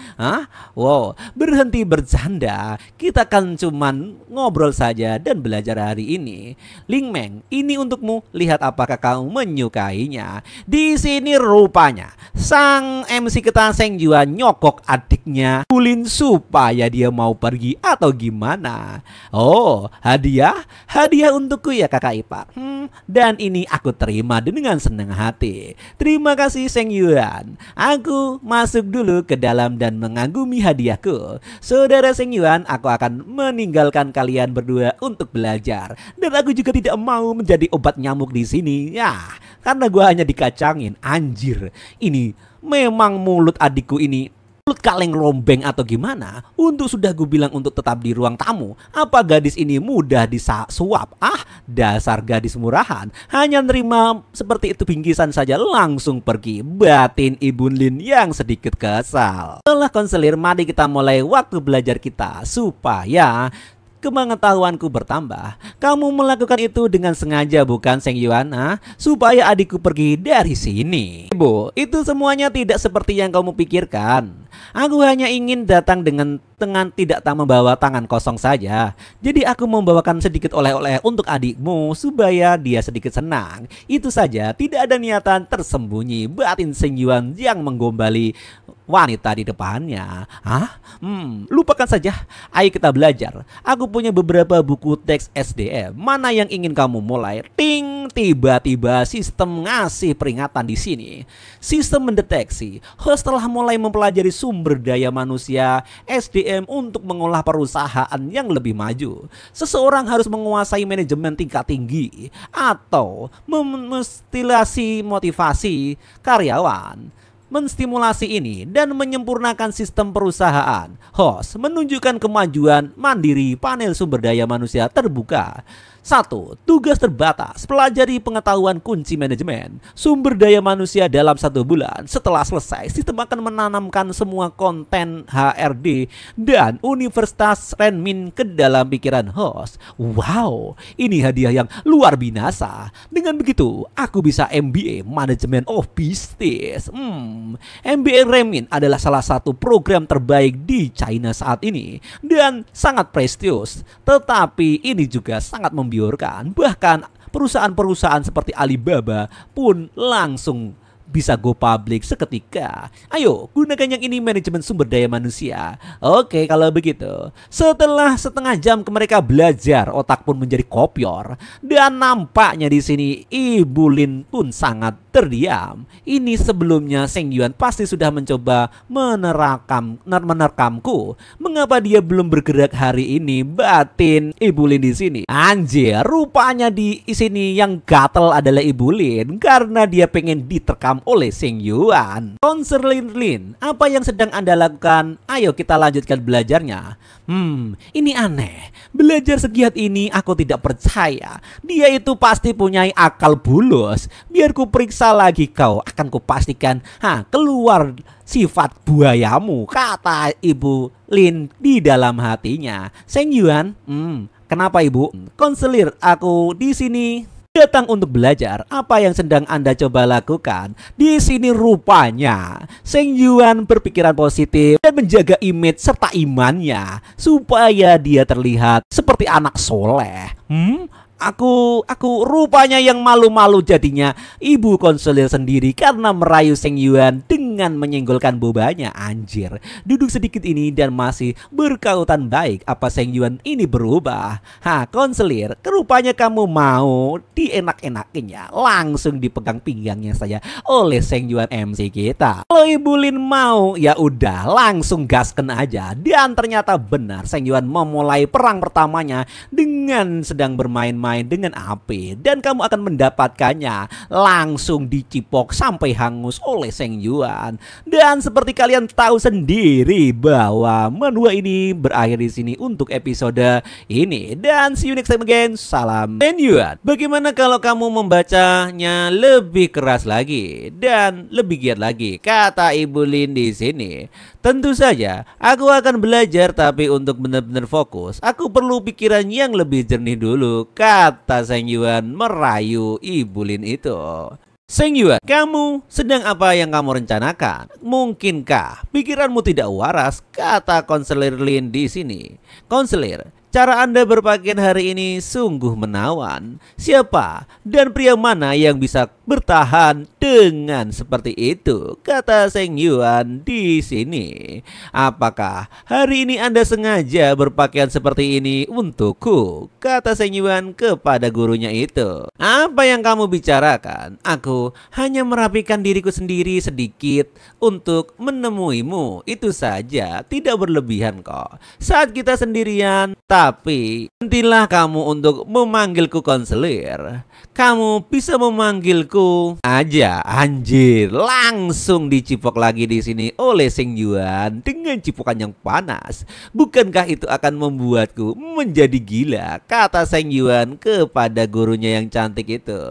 Wow, berhenti bercanda. Kita kan cuman ngobrol saja dan belajar hari ini. Ling Meng, ini untukmu. Lihat apakah kamu menyukainya. Di sini rupanya sang MC kita Seng Yuan nyokok adiknya Ulin supaya dia mau pergi atau gimana. Oh, hadiah? hadiah untukku ya kakak ipar. Dan ini aku terima dengan senang hati. Terima kasih Seng Yuan. Aku masuk dulu ke dalam dan mengagumi hadiahku. Saudara Seng Yuan, aku akan meninggalkan kalian berdua untuk belajar. Dan aku juga tidak mau menjadi obat nyamuk di sini. Ya, karena gua hanya dikacangin. Anjir, ini memang mulut adikku ini mulut kaleng rombeng atau gimana? Untuk sudah gue bilang untuk tetap di ruang tamu. Apa gadis ini mudah disuap? Dasar gadis murahan. Hanya nerima seperti itu bingkisan saja langsung pergi. Batin Ibu Lin yang sedikit kesal. Setelah konselir, mari kita mulai waktu belajar kita supaya kepengetahuanku bertambah. Kamu melakukan itu dengan sengaja bukan Seng Yuan? Supaya adikku pergi dari sini. Ibu, itu semuanya tidak seperti yang kamu pikirkan. Aku hanya ingin datang dengan tidak membawa tangan kosong saja. Jadi aku membawakan sedikit oleh-oleh untuk adikmu supaya dia sedikit senang. Itu saja, tidak ada niatan tersembunyi. Batin Seng Yuan yang menggombali wanita di depannya. Lupakan saja. Ayo kita belajar. Aku punya beberapa buku teks SDM. Mana yang ingin kamu mulai? Ting, tiba-tiba sistem ngasih peringatan di sini. Sistem mendeteksi. Setelah mulai mempelajari sumber daya manusia SDM untuk mengolah perusahaan yang lebih maju, seseorang harus menguasai manajemen tingkat tinggi atau memstimulasi motivasi karyawan. Menstimulasi ini dan menyempurnakan sistem perusahaan. Host menunjukkan kemajuan mandiri panel sumber daya manusia terbuka. 1. Tugas terbatas. Pelajari pengetahuan kunci manajemen sumber daya manusia dalam 1 bulan. Setelah selesai, sistem akan menanamkan semua konten HRD dan Universitas Renmin ke dalam pikiran host. Wow, ini hadiah yang luar binasa. Dengan begitu, aku bisa MBA Management of Business. MBA Renmin adalah salah satu program terbaik di China saat ini dan sangat prestius. Tetapi ini juga sangat bahkan perusahaan-perusahaan seperti Alibaba pun langsung bisa go public seketika. Ayo, gunakan yang ini manajemen sumber daya manusia. Oke, kalau begitu. Setelah setengah jam mereka belajar, otak pun menjadi kopior. Dan nampaknya di sini Ibu Lin pun sangat terdiam. Ini sebelumnya Seng Yuan pasti sudah mencoba menerkamku. Mengapa dia belum bergerak hari ini? Batin Ibu Lin di sini. Anjir, rupanya di sini yang gatel adalah Ibu Lin karena dia pengen diterkam oleh Seng Yuan. Konser Lin, apa yang sedang Anda lakukan? Ayo kita lanjutkan belajarnya. Ini aneh. Belajar segiat ini aku tidak percaya. Dia itu pasti punya akal bulus. Biar ku periksa lagi kau, akan kupastikan keluar sifat buayamu, kata Ibu Lin di dalam hatinya. Seng Yuan, kenapa Ibu? Konselir, aku di sini datang untuk belajar. Apa yang sedang Anda coba lakukan? Di sini rupanya Seng Yuan berpikiran positif dan menjaga image serta imannya supaya dia terlihat seperti anak soleh. Aku rupanya yang malu-malu jadinya ibu konselir sendiri karena merayu Seng Yuan dengan menyenggolkan bobanya. Anjir, duduk sedikit ini dan masih berkautan baik. Apa Seng Yuan ini berubah? Konselir, rupanya kamu mau dienak-enakinnya. Langsung dipegang pinggangnya saja oleh Seng Yuan MC kita. Kalau Ibu Lin mau, ya udah langsung gasken aja. Dan ternyata benar, Seng Yuan memulai perang pertamanya dengan sedang bermain-main dengan api, dan kamu akan mendapatkannya langsung dicipok sampai hangus oleh Seng Yuan. Dan seperti kalian tahu sendiri bahwa menua ini berakhir di sini untuk episode ini. Dan see you next time again. Salam Seng Yuan. Bagaimana kalau kamu membacanya lebih keras lagi dan lebih giat lagi? Kata Ibu Lin di sini. Tentu saja, aku akan belajar, tapi untuk benar-benar fokus, aku perlu pikiran yang lebih jernih dulu, kata Seng Yuan merayu Ibu Lin itu. Seng Yuan, kamu sedang apa yang kamu rencanakan? Mungkinkah pikiranmu tidak waras? Kata konselir Lin di sini. Konselir, cara Anda berpakaian hari ini sungguh menawan. Siapa dan pria mana yang bisa bertahan dengan seperti itu? Kata Seng Yuan di sini. Apakah hari ini Anda sengaja berpakaian seperti ini untukku? Kata Seng Yuan kepada gurunya itu. Apa yang kamu bicarakan? Aku hanya merapikan diriku sendiri sedikit untuk menemuimu. Itu saja, tidak berlebihan kok. Saat kita sendirian, tapi hentilah kamu untuk memanggilku konselir. Kamu bisa memanggilku aja, anjir. Langsung dicipok lagi di sini oleh Seng Yuan dengan cipokan yang panas. Bukankah itu akan membuatku menjadi gila? Kata Seng Yuan kepada gurunya yang cantik itu.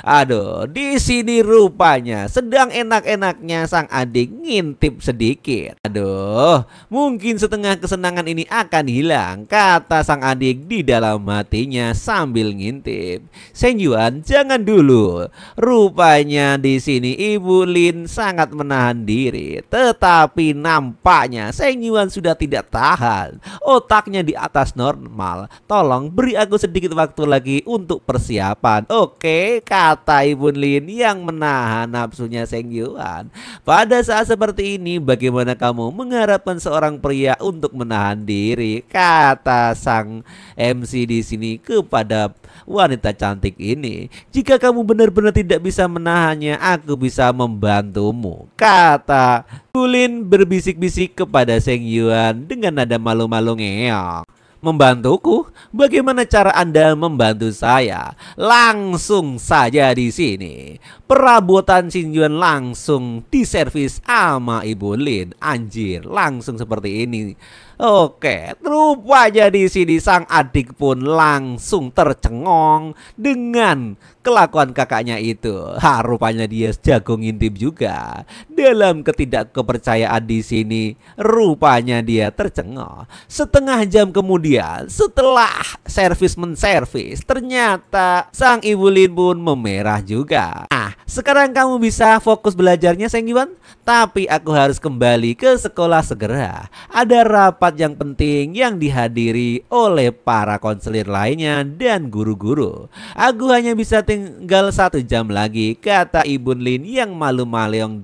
Aduh, di sini rupanya sedang enak-enaknya sang adik ngintip sedikit. Aduh, mungkin setengah kesenangan ini akan hilang, kata sang adik di dalam hatinya sambil ngintip. Seng Yuan, jangan dulu. Rupanya di sini Ibu Lin sangat menahan diri, tetapi nampaknya Seng Yuan sudah tidak tahan. Otaknya di atas normal. Tolong beri aku sedikit waktu lagi untuk persiapan. Oke, kata Ibu Lin yang menahan nafsunya Seng Yuan. Pada saat seperti ini, bagaimana kamu mengharapkan seorang pria untuk menahan diri? Kata sang MC di sini kepada wanita cantik ini. Jika kamu benar-benar tidak bisa menahannya, aku bisa membantumu, kata Bulin berbisik-bisik kepada Seng Yuan dengan nada malu-malu ngeong. Membantuku? Bagaimana cara Anda membantu saya? Langsung saja di sini. Perabotan Seng Yuan langsung diservis sama Ibu Lin. Anjir, langsung seperti ini. Oke, rupanya di sini sang adik pun langsung tercengong dengan kelakuan kakaknya itu. Rupanya dia jago ngintip juga. Dalam ketidakkepercayaan di sini, rupanya dia tercengong. Setengah jam kemudian, setelah servis menservis, ternyata sang Ibu Lin pun memerah juga. Sekarang kamu bisa fokus belajarnya, Seng Yuan. Tapi aku harus kembali ke sekolah segera. Ada rapat yang penting yang dihadiri oleh para konselir lainnya dan guru-guru. Aku hanya bisa tinggal 1 jam lagi, kata Ibu Lin yang malu-malu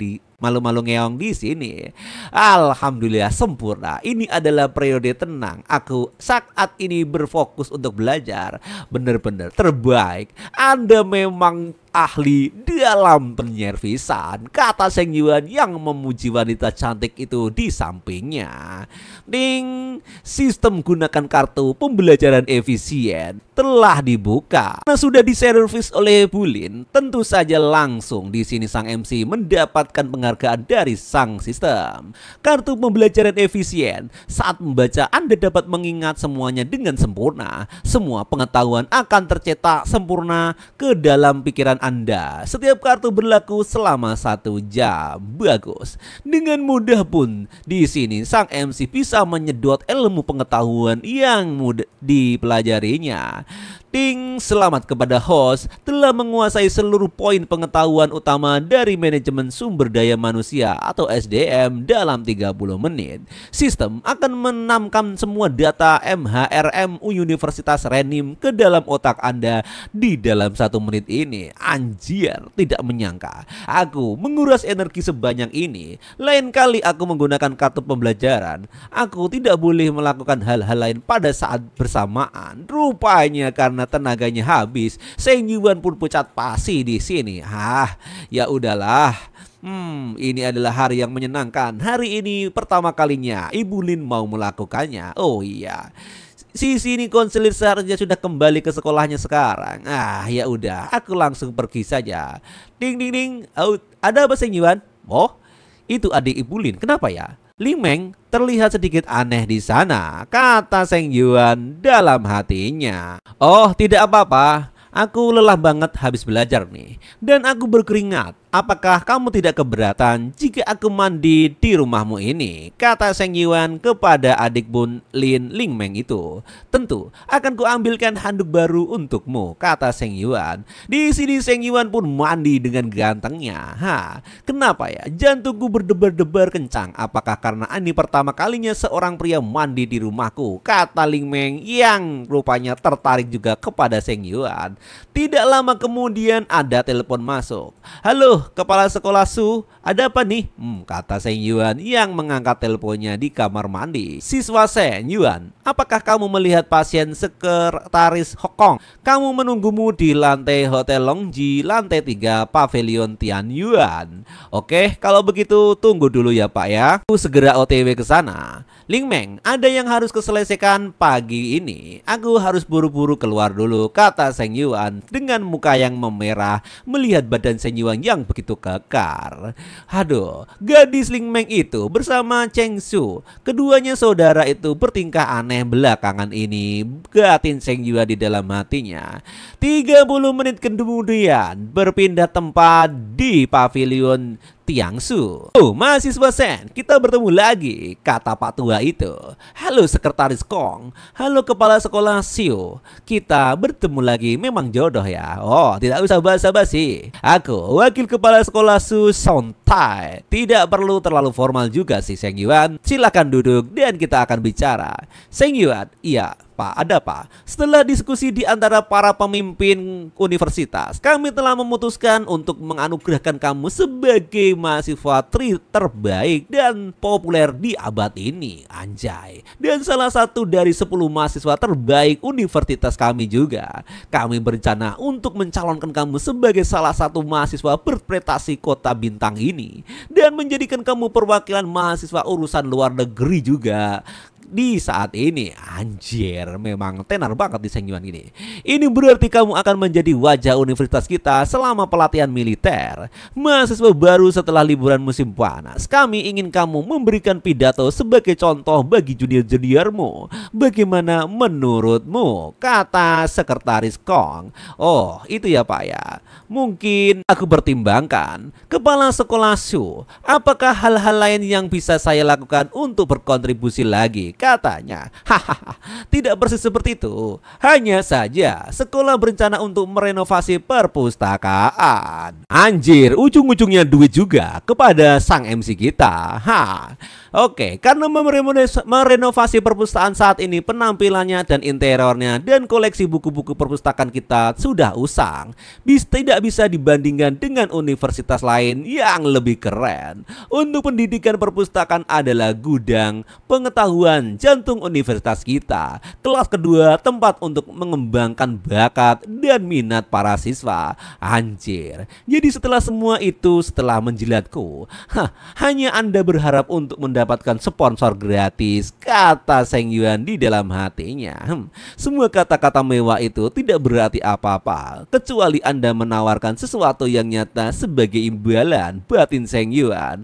ngeong di sini. Alhamdulillah, sempurna. Ini adalah periode tenang. Aku saat ini berfokus untuk belajar. Benar-benar terbaik. Anda memang ahli dalam penyervisan, kata Seng Yuan yang memuji wanita cantik itu di sampingnya. Ding, sistem gunakan kartu pembelajaran efisien telah dibuka. Karena sudah diservis oleh Bulin, tentu saja langsung di sini sang MC mendapatkan penghargaan dari sang sistem. Kartu pembelajaran efisien. Saat membaca, Anda dapat mengingat semuanya dengan sempurna. Semua pengetahuan akan tercetak sempurna ke dalam pikiran Anda. Setiap kartu berlaku selama 1 jam. Bagus. Dengan mudah pun di sini sang MC bisa menyedot ilmu pengetahuan yang mudah dipelajarinya. Ting, selamat kepada host telah menguasai seluruh poin pengetahuan utama dari manajemen sumber daya manusia atau SDM dalam 30 menit. Sistem akan menanamkan semua data MHRM Universitas Renim ke dalam otak Anda di dalam 1 menit ini. Anjir, tidak menyangka aku menguras energi sebanyak ini. Lain kali aku menggunakan kartu pembelajaran, aku tidak boleh melakukan hal-hal lain pada saat bersamaan. Rupanya karena tenaganya habis, Seng Yuan pun pucat pasi di sini. Ya udahlah. Ini adalah hari yang menyenangkan. Hari ini pertama kalinya Ibu Lin mau melakukannya. Oh iya. Si sini konselir seharusnya sudah kembali ke sekolahnya sekarang. Ya udah, aku langsung pergi saja. Ding ding ding. Oh, ada apa Seng Yuan? Oh, itu adik Ibu Lin. Kenapa ya? Li Meng terlihat sedikit aneh di sana, kata Seng Yuan dalam hatinya. Oh, tidak apa-apa. Aku lelah banget habis belajar nih. Dan aku berkeringat. apakah kamu tidak keberatan jika aku mandi di rumahmu ini? Kata Seng Yuan kepada adik bun Lin Ling Meng itu. Tentu akan kuambilkan handuk baru untukmu, kata Seng Yuan. Di sini Seng Yuan pun mandi dengan gantengnya. Kenapa ya? Jantungku berdebar-debar kencang. Apakah karena ini pertama kalinya seorang pria mandi di rumahku? Kata Ling Meng yang rupanya tertarik juga kepada Seng Yuan. Tidak lama kemudian ada telepon masuk. Halo, kepala sekolah Su, ada apa nih? Kata Seng Yuan yang mengangkat teleponnya di kamar mandi. Siswa Seng Yuan, apakah kamu melihat pasien sekretaris Hokong? Kamu menunggumu di lantai Hotel Longji, lantai 3 Pavilion Tian Yuan. Oke, kalau begitu tunggu dulu ya Pak ya. Aku segera OTW ke sana. Ling Meng, ada yang harus keselesaikan pagi ini. Aku harus buru-buru keluar dulu, kata Seng Yuan dengan muka yang memerah melihat badan Seng Yuan yang begitu kekar. Aduh, gadis Ling Meng itu bersama Cheng Su, keduanya saudara itu bertingkah aneh belakangan ini, gatin Seng Yuan di dalam hatinya. 30 menit kemudian berpindah tempat di Pavilion Tiangsu. Oh, mahasiswa Sen, kita bertemu lagi, kata Pak Tua itu. Halo Sekretaris Kong, halo Kepala Sekolah Siu. Kita bertemu lagi, memang jodoh ya. Oh, tidak usah basa-basi. Aku Wakil Kepala Sekolah Su Sontai. Tidak perlu terlalu formal juga sih Seng Yuan. Silakan duduk dan kita akan bicara. Seng Yuan, iya Pak, ada apa? Setelah diskusi di antara para pemimpin universitas, kami telah memutuskan untuk menganugerahkan kamu sebagai mahasiswa terbaik dan populer di abad ini. Anjay. Dan salah satu dari 10 mahasiswa terbaik universitas kami juga. Kami berencana untuk mencalonkan kamu sebagai salah satu mahasiswa berprestasi kota bintang ini dan menjadikan kamu perwakilan mahasiswa urusan luar negeri juga. Di saat ini, anjir, memang tenar banget di Seng Yuan ini. Ini berarti kamu akan menjadi wajah universitas kita selama pelatihan militer. Mahasiswa baru setelah liburan musim panas. Kami ingin kamu memberikan pidato sebagai contoh bagi junior-juniormu. Bagaimana menurutmu? Kata Sekretaris Kong. Oh, itu ya Pak ya. Mungkin aku pertimbangkan. Kepala Sekolah Su, apakah hal-hal lain yang bisa saya lakukan untuk berkontribusi lagi? Katanya, hahaha, tidak persis seperti itu. Hanya saja sekolah berencana untuk merenovasi perpustakaan. Anjir, ujung-ujungnya duit juga kepada sang MC kita. Oke, karena merenovasi perpustakaan saat ini penampilannya dan interiornya dan koleksi buku-buku perpustakaan kita sudah usang. Tidak bisa dibandingkan dengan universitas lain yang lebih keren. Untuk pendidikan perpustakaan adalah gudang pengetahuan jantung universitas kita. Kelas kedua tempat untuk mengembangkan bakat dan minat para siswa. Anjir. Jadi setelah semua itu, setelah menjilatku, hanya Anda berharap untuk mendapatkan sponsor gratis, kata Seng Yuan di dalam hatinya. Semua kata-kata mewah itu tidak berarti apa-apa kecuali Anda menawarkan sesuatu yang nyata sebagai imbalan, batin Seng Yuan.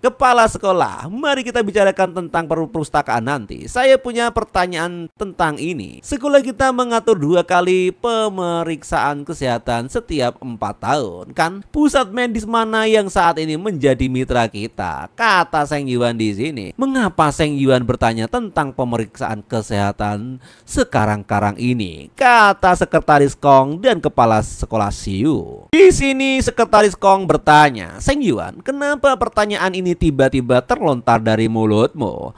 Kepala sekolah, mari kita bicarakan tentang perpustakaan nanti. Saya punya pertanyaan tentang ini. Sekolah kita mengatur 2 kali pemeriksaan kesehatan setiap 4 tahun, kan? Pusat medis mana yang saat ini menjadi mitra kita? Kata Seng Yuan di sini. Mengapa Seng Yuan bertanya tentang pemeriksaan kesehatan sekarang-karang ini? Kata Sekretaris Kong dan Kepala Sekolah Siu. Di sini Sekretaris Kong bertanya, Seng Yuan, kenapa pertanyaan ini tiba-tiba terlontar dari mulutmu?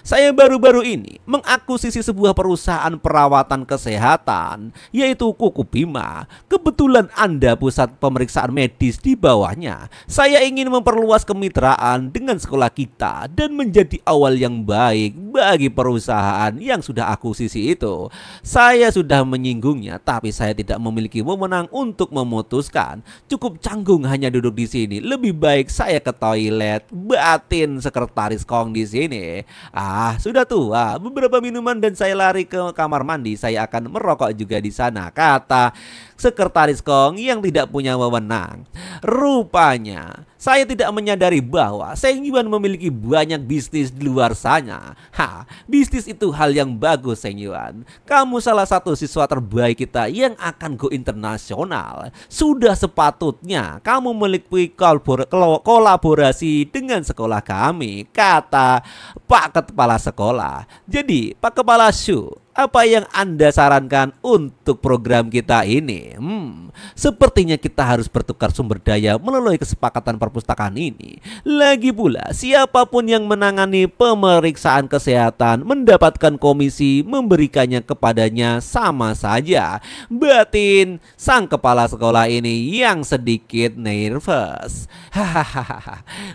Saya baru-baru ini mengakuisisi sebuah perusahaan perawatan kesehatan, yaitu Kuku Bima. Kebetulan Anda pusat pemeriksaan medis di bawahnya. Saya ingin memperluas kemitraan dengan sekolah kita dan menjadi awal yang baik bagi perusahaan yang sudah akuisisi itu. Saya sudah menyinggungnya, tapi saya tidak memiliki wewenang untuk memutuskan. Cukup canggung hanya duduk di sini. Lebih baik saya ke toilet, batin Sekretaris Kong di sini. Sudah tua. Beberapa minuman dan saya lari ke kamar mandi. Saya akan merokok juga di sana, kata Sekretaris Kong yang tidak punya wewenang. Rupanya saya tidak menyadari bahwa Seng Yuan memiliki banyak bisnis di luar sana. Bisnis itu hal yang bagus, Seng Yuan. Kamu salah satu siswa terbaik kita yang akan go internasional. Sudah sepatutnya kamu memiliki kolaborasi dengan sekolah kami, kata Pak Kepala Sekolah. Jadi, Pak Kepala Shu, apa yang Anda sarankan untuk program kita ini? Sepertinya kita harus bertukar sumber daya melalui kesepakatan perpustakaan ini. Lagi pula, siapapun yang menangani pemeriksaan kesehatan mendapatkan komisi memberikannya kepadanya sama saja. Batin sang kepala sekolah ini yang sedikit nervous.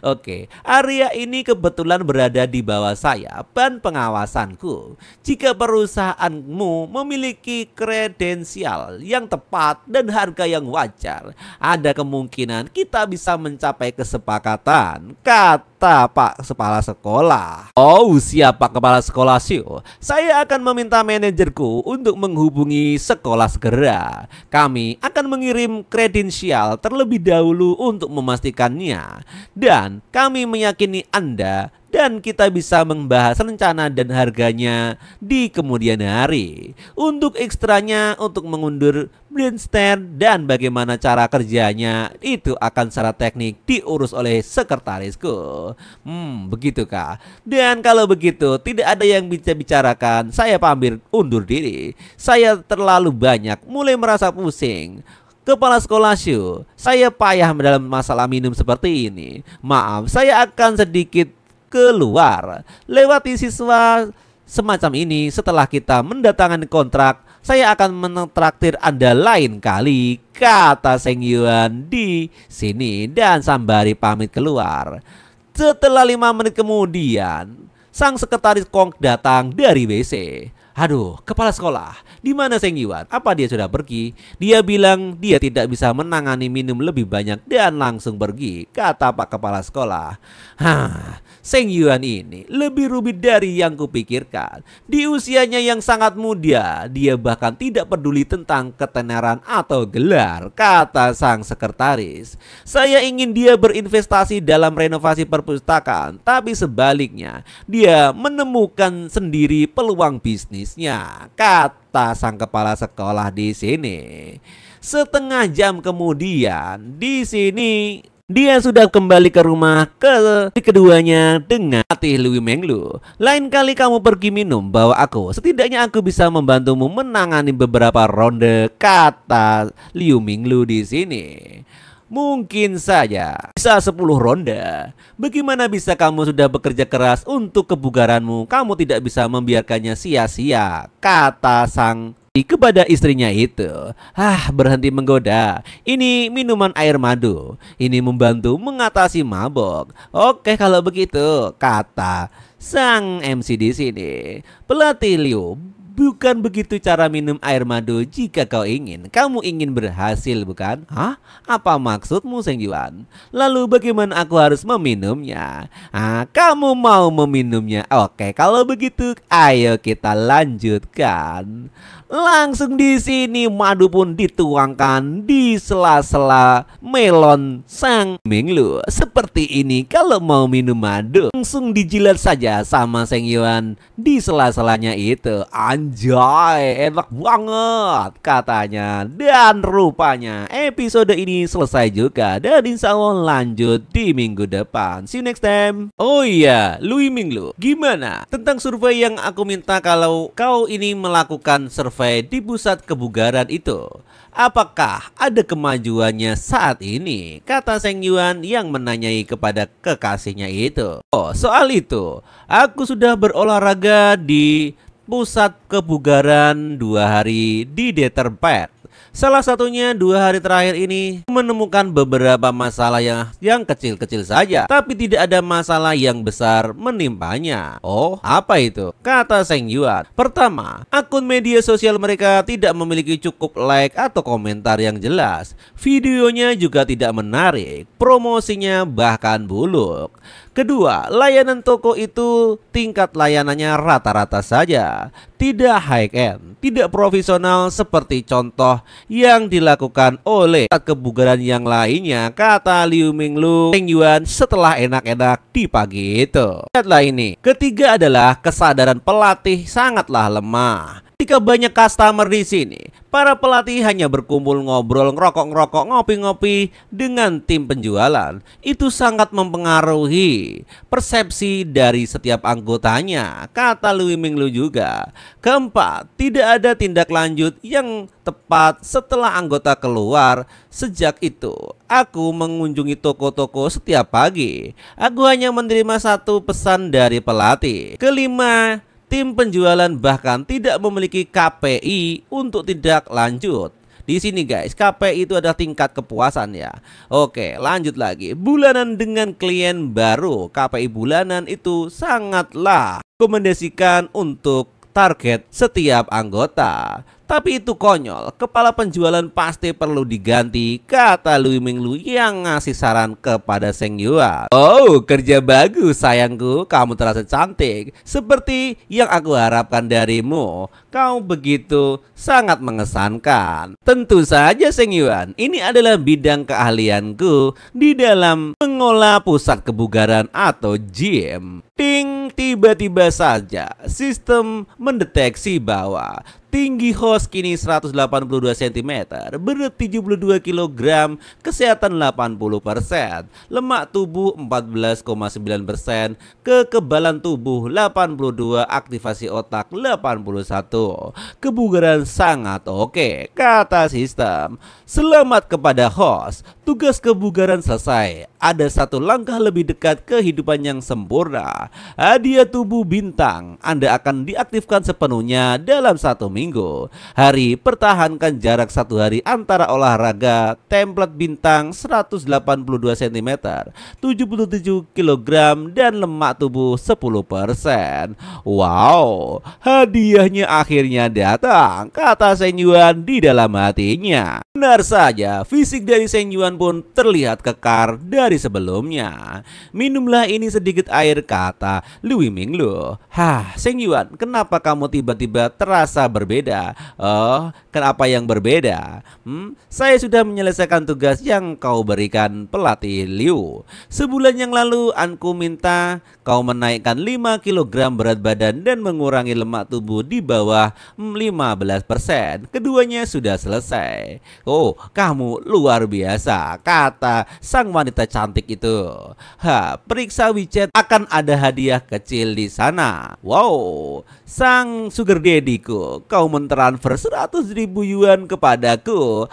Oke, area ini kebetulan berada di bawah saya dan pengawasanku. Jika perusahaanmu memiliki kredensial yang tepat dan harga yang wajar, ada kemungkinan kita bisa mencapai kesepakatan, kata Pak Kepala Sekolah. Oh, siap Pak Kepala Sekolah Shu. Saya akan meminta manajerku untuk menghubungi sekolah segera. Kami akan mengirim kredensial terlebih dahulu untuk memastikannya. Dan kami meyakini Anda dan kita bisa membahas rencana dan harganya di kemudian hari. Untuk ekstranya, untuk mengundur brandstand dan bagaimana cara kerjanya, itu akan secara teknik diurus oleh sekretarisku. Begitu kah? Dan kalau begitu tidak ada yang bisa bicarakan, saya pamit undur diri. Saya terlalu banyak mulai merasa pusing. Kepala Sekolah Shu, saya payah dalam masalah minum seperti ini. Maaf, saya akan sedikit keluar. Lewati siswa semacam ini, setelah kita mendatangkan kontrak, saya akan mentraktir Anda lain kali, kata Seng Yuan di sini dan sambari pamit keluar. Setelah 5 menit kemudian, sang sekretaris Kong datang dari WC. Aduh, kepala sekolah, di mana Seng Yuan? Apa dia sudah pergi? Dia bilang dia tidak bisa menangani minum lebih banyak dan langsung pergi, kata Pak Kepala Sekolah. Seng Yuan ini lebih rumit dari yang kupikirkan. Di usianya yang sangat muda, dia bahkan tidak peduli tentang ketenaran atau gelar, kata sang sekretaris. Saya ingin dia berinvestasi dalam renovasi perpustakaan, tapi sebaliknya, dia menemukan sendiri peluang bisnis. Kata sang kepala sekolah di sini. Setengah jam kemudian, di sini dia sudah kembali ke rumah keduanya dengan latih Liu Menglu. Lain kali kamu pergi minum, bawa aku. Setidaknya aku bisa membantumu menangani beberapa ronde, kata Liu Menglu di sini. Mungkin saja bisa 10 ronde. Bagaimana bisa kamu sudah bekerja keras untuk kebugaranmu? Kamu tidak bisa membiarkannya sia-sia, kata sang kepada istrinya itu. Berhenti menggoda. Ini minuman air madu. Ini membantu mengatasi mabok. Oke, kalau begitu, kata sang MC di sini. Pelatih Liu, bukan begitu cara minum air madu jika kau ingin. Kamu ingin berhasil, bukan? Apa maksudmu, Seng Yuan? Lalu bagaimana aku harus meminumnya? Kamu mau meminumnya? Oke, kalau begitu ayo kita lanjutkan. Langsung di sini madu pun dituangkan di sela-sela melon sang Menglu. Seperti ini kalau mau minum madu. Langsung dijilat saja sama Seng Yuan di sela-selanya itu. Anjay, enak banget katanya. Dan rupanya episode ini selesai juga. Dan insya Allah lanjut di minggu depan. See you next time. Oh iya, Liu Menglu, gimana tentang survei yang aku minta kalau kau ini melakukan survei di pusat kebugaran itu? Apakah ada kemajuannya saat ini? Kata Seng Yuan yang menanyai kepada kekasihnya itu. Oh, soal itu, aku sudah berolahraga di pusat kebugaran 2 hari di Deterpet. Salah satunya 2 hari terakhir ini menemukan beberapa masalah yang kecil-kecil saja, tapi tidak ada masalah yang besar menimpanya. Oh, apa itu? Kata Seng Yuan. Pertama, akun media sosial mereka tidak memiliki cukup like atau komentar yang jelas. Videonya juga tidak menarik, promosinya bahkan buluk. Kedua, layanan toko itu tingkat layanannya rata-rata saja. tidak high-end, tidak profesional seperti contoh yang dilakukan oleh kebugaran yang lainnya, kata Liu Minglu Zheng Yuan setelah enak-enak di pagi itu. Lihatlah ini. Ketiga adalah kesadaran pelatih sangatlah lemah. Ketika banyak customer di sini, para pelatih hanya berkumpul ngobrol, ngerokok-ngerokok, ngopi-ngopi dengan tim penjualan. Itu sangat mempengaruhi persepsi dari setiap anggotanya, kata Liu Minglu juga. Keempat, tidak ada tindak lanjut yang tepat setelah anggota keluar. Sejak itu, aku mengunjungi toko-toko setiap pagi. Aku hanya menerima satu pesan dari pelatih. Kelima, tim penjualan bahkan tidak memiliki KPI untuk tindak lanjut. Di sini guys, KPI itu adalah tingkat kepuasan ya. Oke, lanjut lagi. Bulanan dengan klien baru. KPI bulanan itu sangatlah rekomendasikan untuk target setiap anggota. Tapi itu konyol, kepala penjualan pasti perlu diganti, kata Liu Minglu yang ngasih saran kepada Zheng Yuan. Oh, kerja bagus sayangku, kamu terasa cantik, seperti yang aku harapkan darimu. Kau begitu sangat mengesankan. Tentu saja Zheng Yuan, ini adalah bidang keahlianku di dalam mengolah pusat kebugaran atau gym. Ting, tiba-tiba saja sistem mendeteksi bahwa tinggi host kini 182 cm, berat 72 kg, kesehatan 80%, lemak tubuh 14,9%, kekebalan tubuh 82, aktivasi otak 81. Kebugaran sangat oke, kata sistem. Selamat kepada host, tugas kebugaran selesai. Ada satu langkah lebih dekat kehidupan yang sempurna. Hadiah tubuh bintang, Anda akan diaktifkan sepenuhnya dalam 1 minggu. Hari, pertahankan jarak 1 hari antara olahraga. Template bintang 182 cm, 77 kg, dan lemak tubuh 10%. Wow, hadiahnya akhirnya datang, kata Zheng Yuan di dalam hatinya. Benar saja, fisik dari Zheng Yuan pun terlihat kekar dari sebelumnya. Minumlah ini sedikit air, kata Liu Minglu. Zheng Yuan, kenapa kamu tiba-tiba terasa berbeda? Oh, kenapa yang berbeda? Saya sudah menyelesaikan tugas yang kau berikan, pelatih Liu. Sebulan yang lalu aku minta kau menaikkan 5 kg berat badan dan mengurangi lemak tubuh di bawah 15%. Keduanya sudah selesai. Oh, kamu luar biasa, kata sang wanita cantik itu. Periksa WeChat, akan ada hadiah kecil di sana. Wow, sang sugar daddy-ku, kau mentransfer 100.000 yuan kepadaku.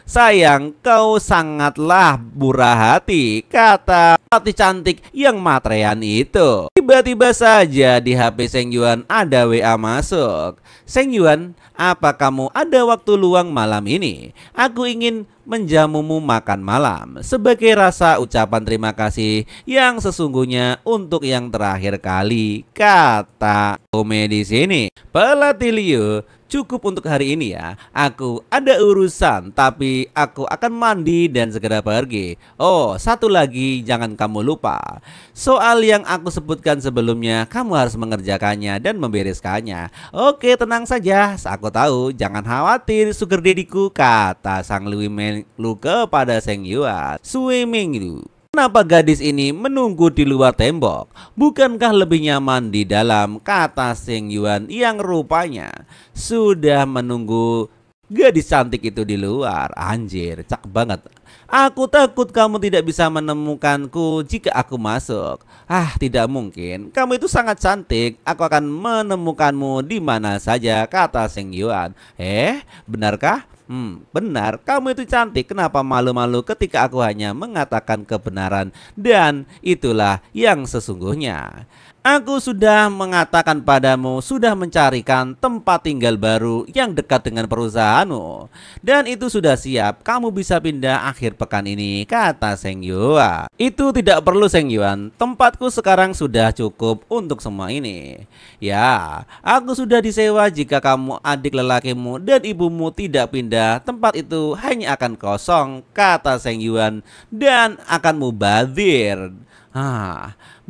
Sayang, kau sangatlah murah hati, kata pelatih cantik yang matrean itu. Tiba-tiba saja di HP Zheng Yuan ada WA masuk. Zheng Yuan, apa kamu ada waktu luang malam ini? Aku ingin menjamumu makan malam sebagai rasa ucapan terima kasih yang sesungguhnya untuk yang terakhir kali, kata komedi sini. Pelatih Liu, cukup untuk hari ini ya. Aku ada urusan, tapi aku akan mandi dan segera pergi. Oh, satu lagi jangan kamu lupa. Soal yang aku sebutkan sebelumnya, kamu harus mengerjakannya dan membereskannya. Oke, tenang saja. Aku tahu, jangan khawatir sugar daddy-ku, kata sang Liu Minglu kepada Zheng Yuan. Sui Minglu, kenapa gadis ini menunggu di luar tembok? Bukankah lebih nyaman di dalam, kata Zheng Yuan yang rupanya sudah menunggu gadis cantik itu di luar. Anjir, cakep banget. Aku takut kamu tidak bisa menemukanku jika aku masuk. Tidak mungkin. Kamu itu sangat cantik. Aku akan menemukanmu di mana saja, kata Zheng Yuan. Benarkah? Benar, kamu itu cantik. Kenapa malu-malu ketika aku hanya mengatakan kebenaran? Dan itulah yang sesungguhnya. Aku sudah mengatakan padamu, sudah mencarikan tempat tinggal baru yang dekat dengan perusahaanmu. Dan itu sudah siap, kamu bisa pindah akhir pekan ini, kata Zheng Yuan. Itu tidak perlu Zheng Yuan, tempatku sekarang sudah cukup untuk semua ini. Ya, aku sudah disewa. Jika kamu, adik lelakimu, dan ibumu tidak pindah, tempat itu hanya akan kosong, kata Zheng Yuan, dan akan mubazir.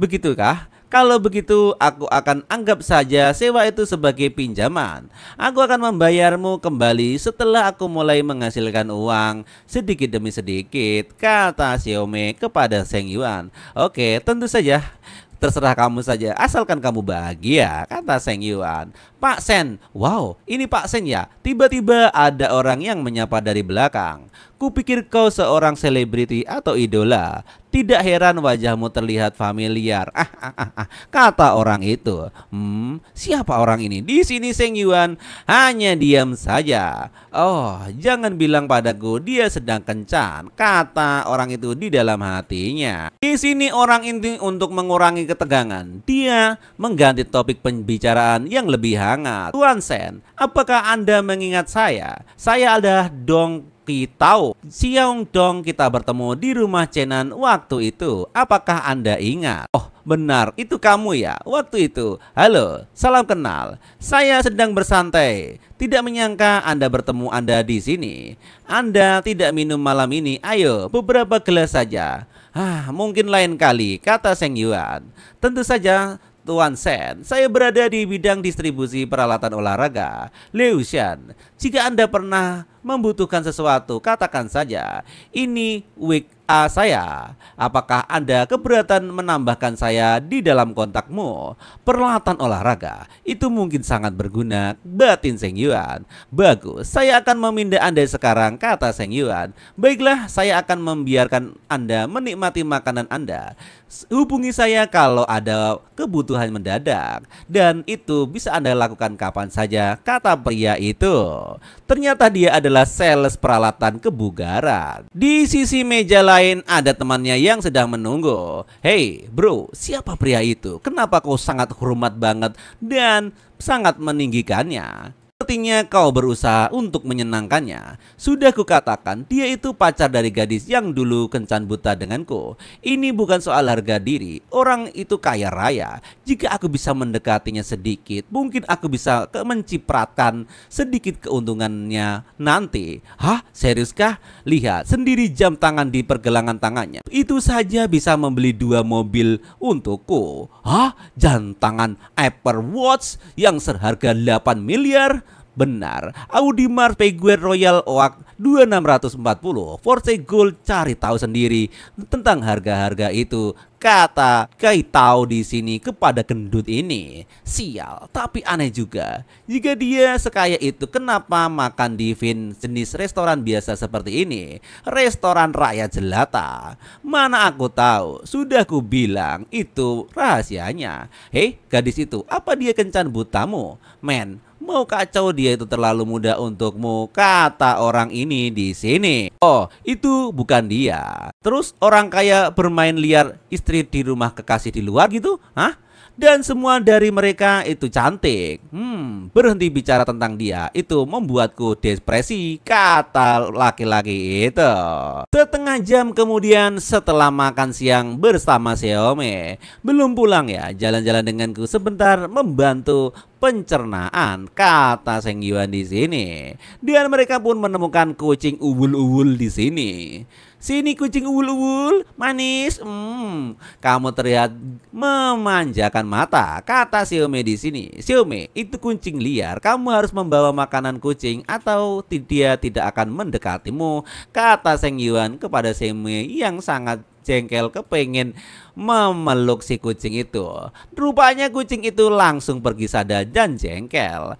Begitukah? Kalau begitu, aku akan anggap saja sewa itu sebagai pinjaman. Aku akan membayarmu kembali setelah aku mulai menghasilkan uang sedikit demi sedikit, kata Xiaomei kepada Zheng Yuan. Oke, tentu saja. Terserah kamu saja, asalkan kamu bahagia, kata Zheng Yuan. Pak Sen, wow, ini Pak Sen ya. Tiba-tiba ada orang yang menyapa dari belakang. Kupikir kau seorang selebriti atau idola. Tidak heran wajahmu terlihat familiar. Kata orang itu. Siapa orang ini? Di sini Zheng Yuan hanya diam saja. Oh, jangan bilang padaku dia sedang kencan, kata orang itu di dalam hatinya. Di sini orang ini untuk mengurangi ketegangan. Dia mengganti topik pembicaraan yang lebih hangat. Tuan Sen, apakah Anda mengingat saya? Saya adalah Dong Kitao. Siang dong kita bertemu di rumah Cenan waktu itu. Apakah Anda ingat? Oh, benar, itu kamu ya waktu itu. Halo, salam kenal. Saya sedang bersantai. Tidak menyangka Anda bertemu Anda di sini. Anda tidak minum malam ini. Ayo, beberapa gelas saja. Mungkin lain kali, kata Zheng Yuan. Tentu saja, Tuan Sen, saya berada di bidang distribusi peralatan olahraga. Liu Shan, jika Anda pernah membutuhkan sesuatu, katakan saja. Ini wig A saya. Apakah Anda keberatan menambahkan saya di dalam kontakmu? Peralatan olahraga itu mungkin sangat berguna, batin Zheng Yuan. Bagus, saya akan memindah Anda sekarang, kata Zheng Yuan. Baiklah, saya akan membiarkan Anda menikmati makanan Anda. Hubungi saya kalau ada kebutuhan mendadak, dan itu bisa Anda lakukan kapan saja, kata pria itu. Ternyata dia adalah sales peralatan kebugaran. Di sisi meja lain ada temannya yang sedang menunggu. Hei bro, siapa pria itu? Kenapa kau sangat hormat banget dan sangat meninggikannya? Sepertinya kau berusaha untuk menyenangkannya. Sudah kukatakan dia itu pacar dari gadis yang dulu kencan buta denganku. Ini bukan soal harga diri. Orang itu kaya raya. Jika aku bisa mendekatinya sedikit, mungkin aku bisa mencipratkan sedikit keuntungannya nanti. Hah? Seriuskah? Lihat sendiri jam tangan di pergelangan tangannya. Itu saja bisa membeli 2 mobil untukku. Hah? Jam tangan Apple Watch yang seharga 8 miliar? Benar, Audemars Piguet Royal Oak 2640 Force Gold, cari tahu sendiri tentang harga-harga itu, kata Kaitao di sini kepada gendut ini. Sial, tapi aneh juga. Jika dia sekaya itu, kenapa makan di jenis restoran biasa seperti ini? Restoran rakyat jelata. Mana aku tahu, sudah ku bilang itu rahasianya. Hei, gadis itu, apa dia kencan butamu? Men, mau kacau dia itu terlalu muda untukmu, kata orang ini di sini. Oh, itu bukan dia. Terus orang kaya bermain liar istri di rumah kekasih di luar gitu? Hah? Dan semua dari mereka itu cantik. Berhenti bicara tentang dia. Itu membuatku depresi, kata laki-laki itu. Setengah jam kemudian setelah makan siang bersama Xiaomei. Belum pulang ya, jalan-jalan denganku sebentar membantu pencernaan, kata Zheng Yuan di sini. Dan mereka pun menemukan kucing uwul-uwul di sini. Sini kucing uwul-uwul, manis. Kamu terlihat memanjakan mata, kata Xiaomei di sini. Xiaomei, itu kucing liar. Kamu harus membawa makanan kucing atau dia tidak akan mendekatimu, kata Zheng Yuan kepada Xiaomei yang sangat jengkel kepengen memeluk si kucing itu. Rupanya kucing itu langsung pergi sadar dan jengkel.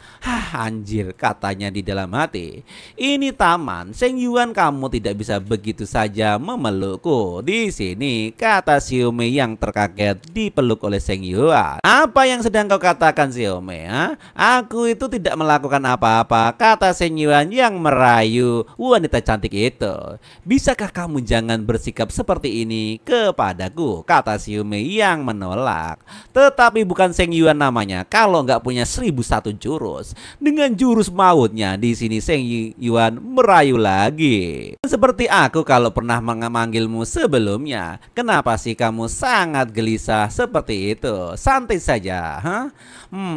Anjir, katanya di dalam hati. Ini taman, Zheng Yuan, kamu tidak bisa begitu saja memelukku. Di sini, kata Xiaomei yang terkaget dipeluk oleh Zheng Yuan. Apa yang sedang kau katakan, Xiaomei? Aku itu tidak melakukan apa-apa, kata Zheng Yuan yang merayu wanita cantik itu. Bisakah kamu jangan bersikap seperti ini kepadaku, kata Xiaomei yang menolak. Tetapi bukan Zheng Yuan namanya kalau nggak punya 1001 jurus. Dengan jurus mautnya di sini Zheng Yuan merayu lagi. Seperti aku kalau pernah memanggilmu sebelumnya. Kenapa sih kamu sangat gelisah seperti itu? Santai saja,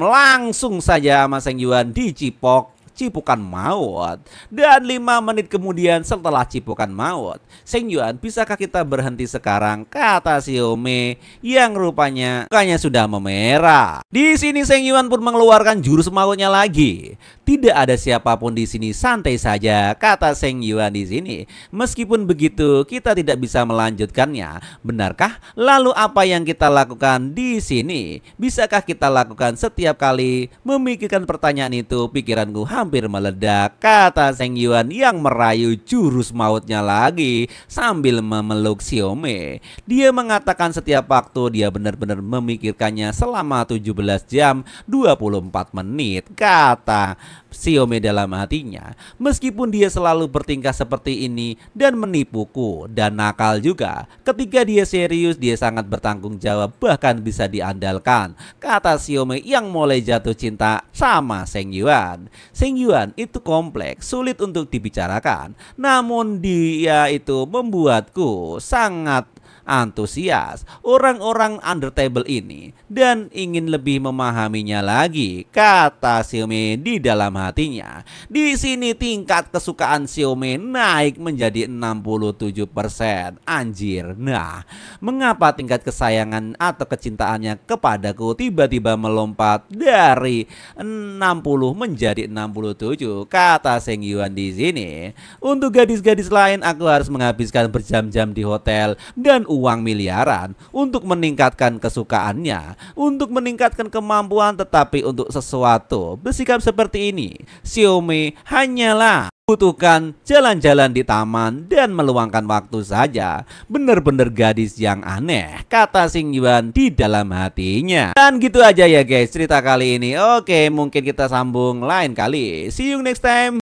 Langsung saja sama Zheng Yuan dicipok cipukan maut. Dan 5 menit kemudian setelah cipukan maut, Seng Yuan, bisakah kita berhenti sekarang? Kata Xiaomei yang rupanya mukanya sudah memerah. Di sini Seng Yuan pun mengeluarkan jurus mautnya lagi. Tidak ada siapapun di sini, santai saja, kata Seng Yuan di sini. Meskipun begitu, kita tidak bisa melanjutkannya. Benarkah? Lalu apa yang kita lakukan di sini? Bisakah kita lakukan setiap kali memikirkan pertanyaan itu? Pikiranku hampir meledak, kata Seng Yuan yang merayu jurus mautnya lagi sambil memeluk Xiaomei. Dia mengatakan setiap waktu dia benar-benar memikirkannya selama 17 jam 24 menit, kata Xiaomei dalam hatinya. Meskipun dia selalu bertingkah seperti ini dan menipuku dan nakal juga, ketika dia serius dia sangat bertanggung jawab, bahkan bisa diandalkan, kata Xiaomei yang mulai jatuh cinta sama Seng Yuan. Seng Yuan itu kompleks, sulit untuk dibicarakan, namun dia itu membuatku sangat antusias orang-orang under table ini dan ingin lebih memahaminya lagi, kata Xiaomei di dalam hatinya. Di sini tingkat kesukaan Xiaomei naik menjadi 67%. Anjir. Nah, mengapa tingkat kesayangan atau kecintaannya kepadaku tiba-tiba melompat dari 60 menjadi 67, kata Seng Yuan di sini. Untuk gadis-gadis lain aku harus menghabiskan berjam-jam di hotel dan uang miliaran untuk meningkatkan kesukaannya, untuk meningkatkan kemampuan, tetapi untuk sesuatu bersikap seperti ini, Xiaomei hanyalah butuhkan jalan-jalan di taman dan meluangkan waktu saja. Bener-bener gadis yang aneh, kata Seng Yuan di dalam hatinya. Dan gitu aja ya guys cerita kali ini. Oke, mungkin kita sambung lain kali. See you next time.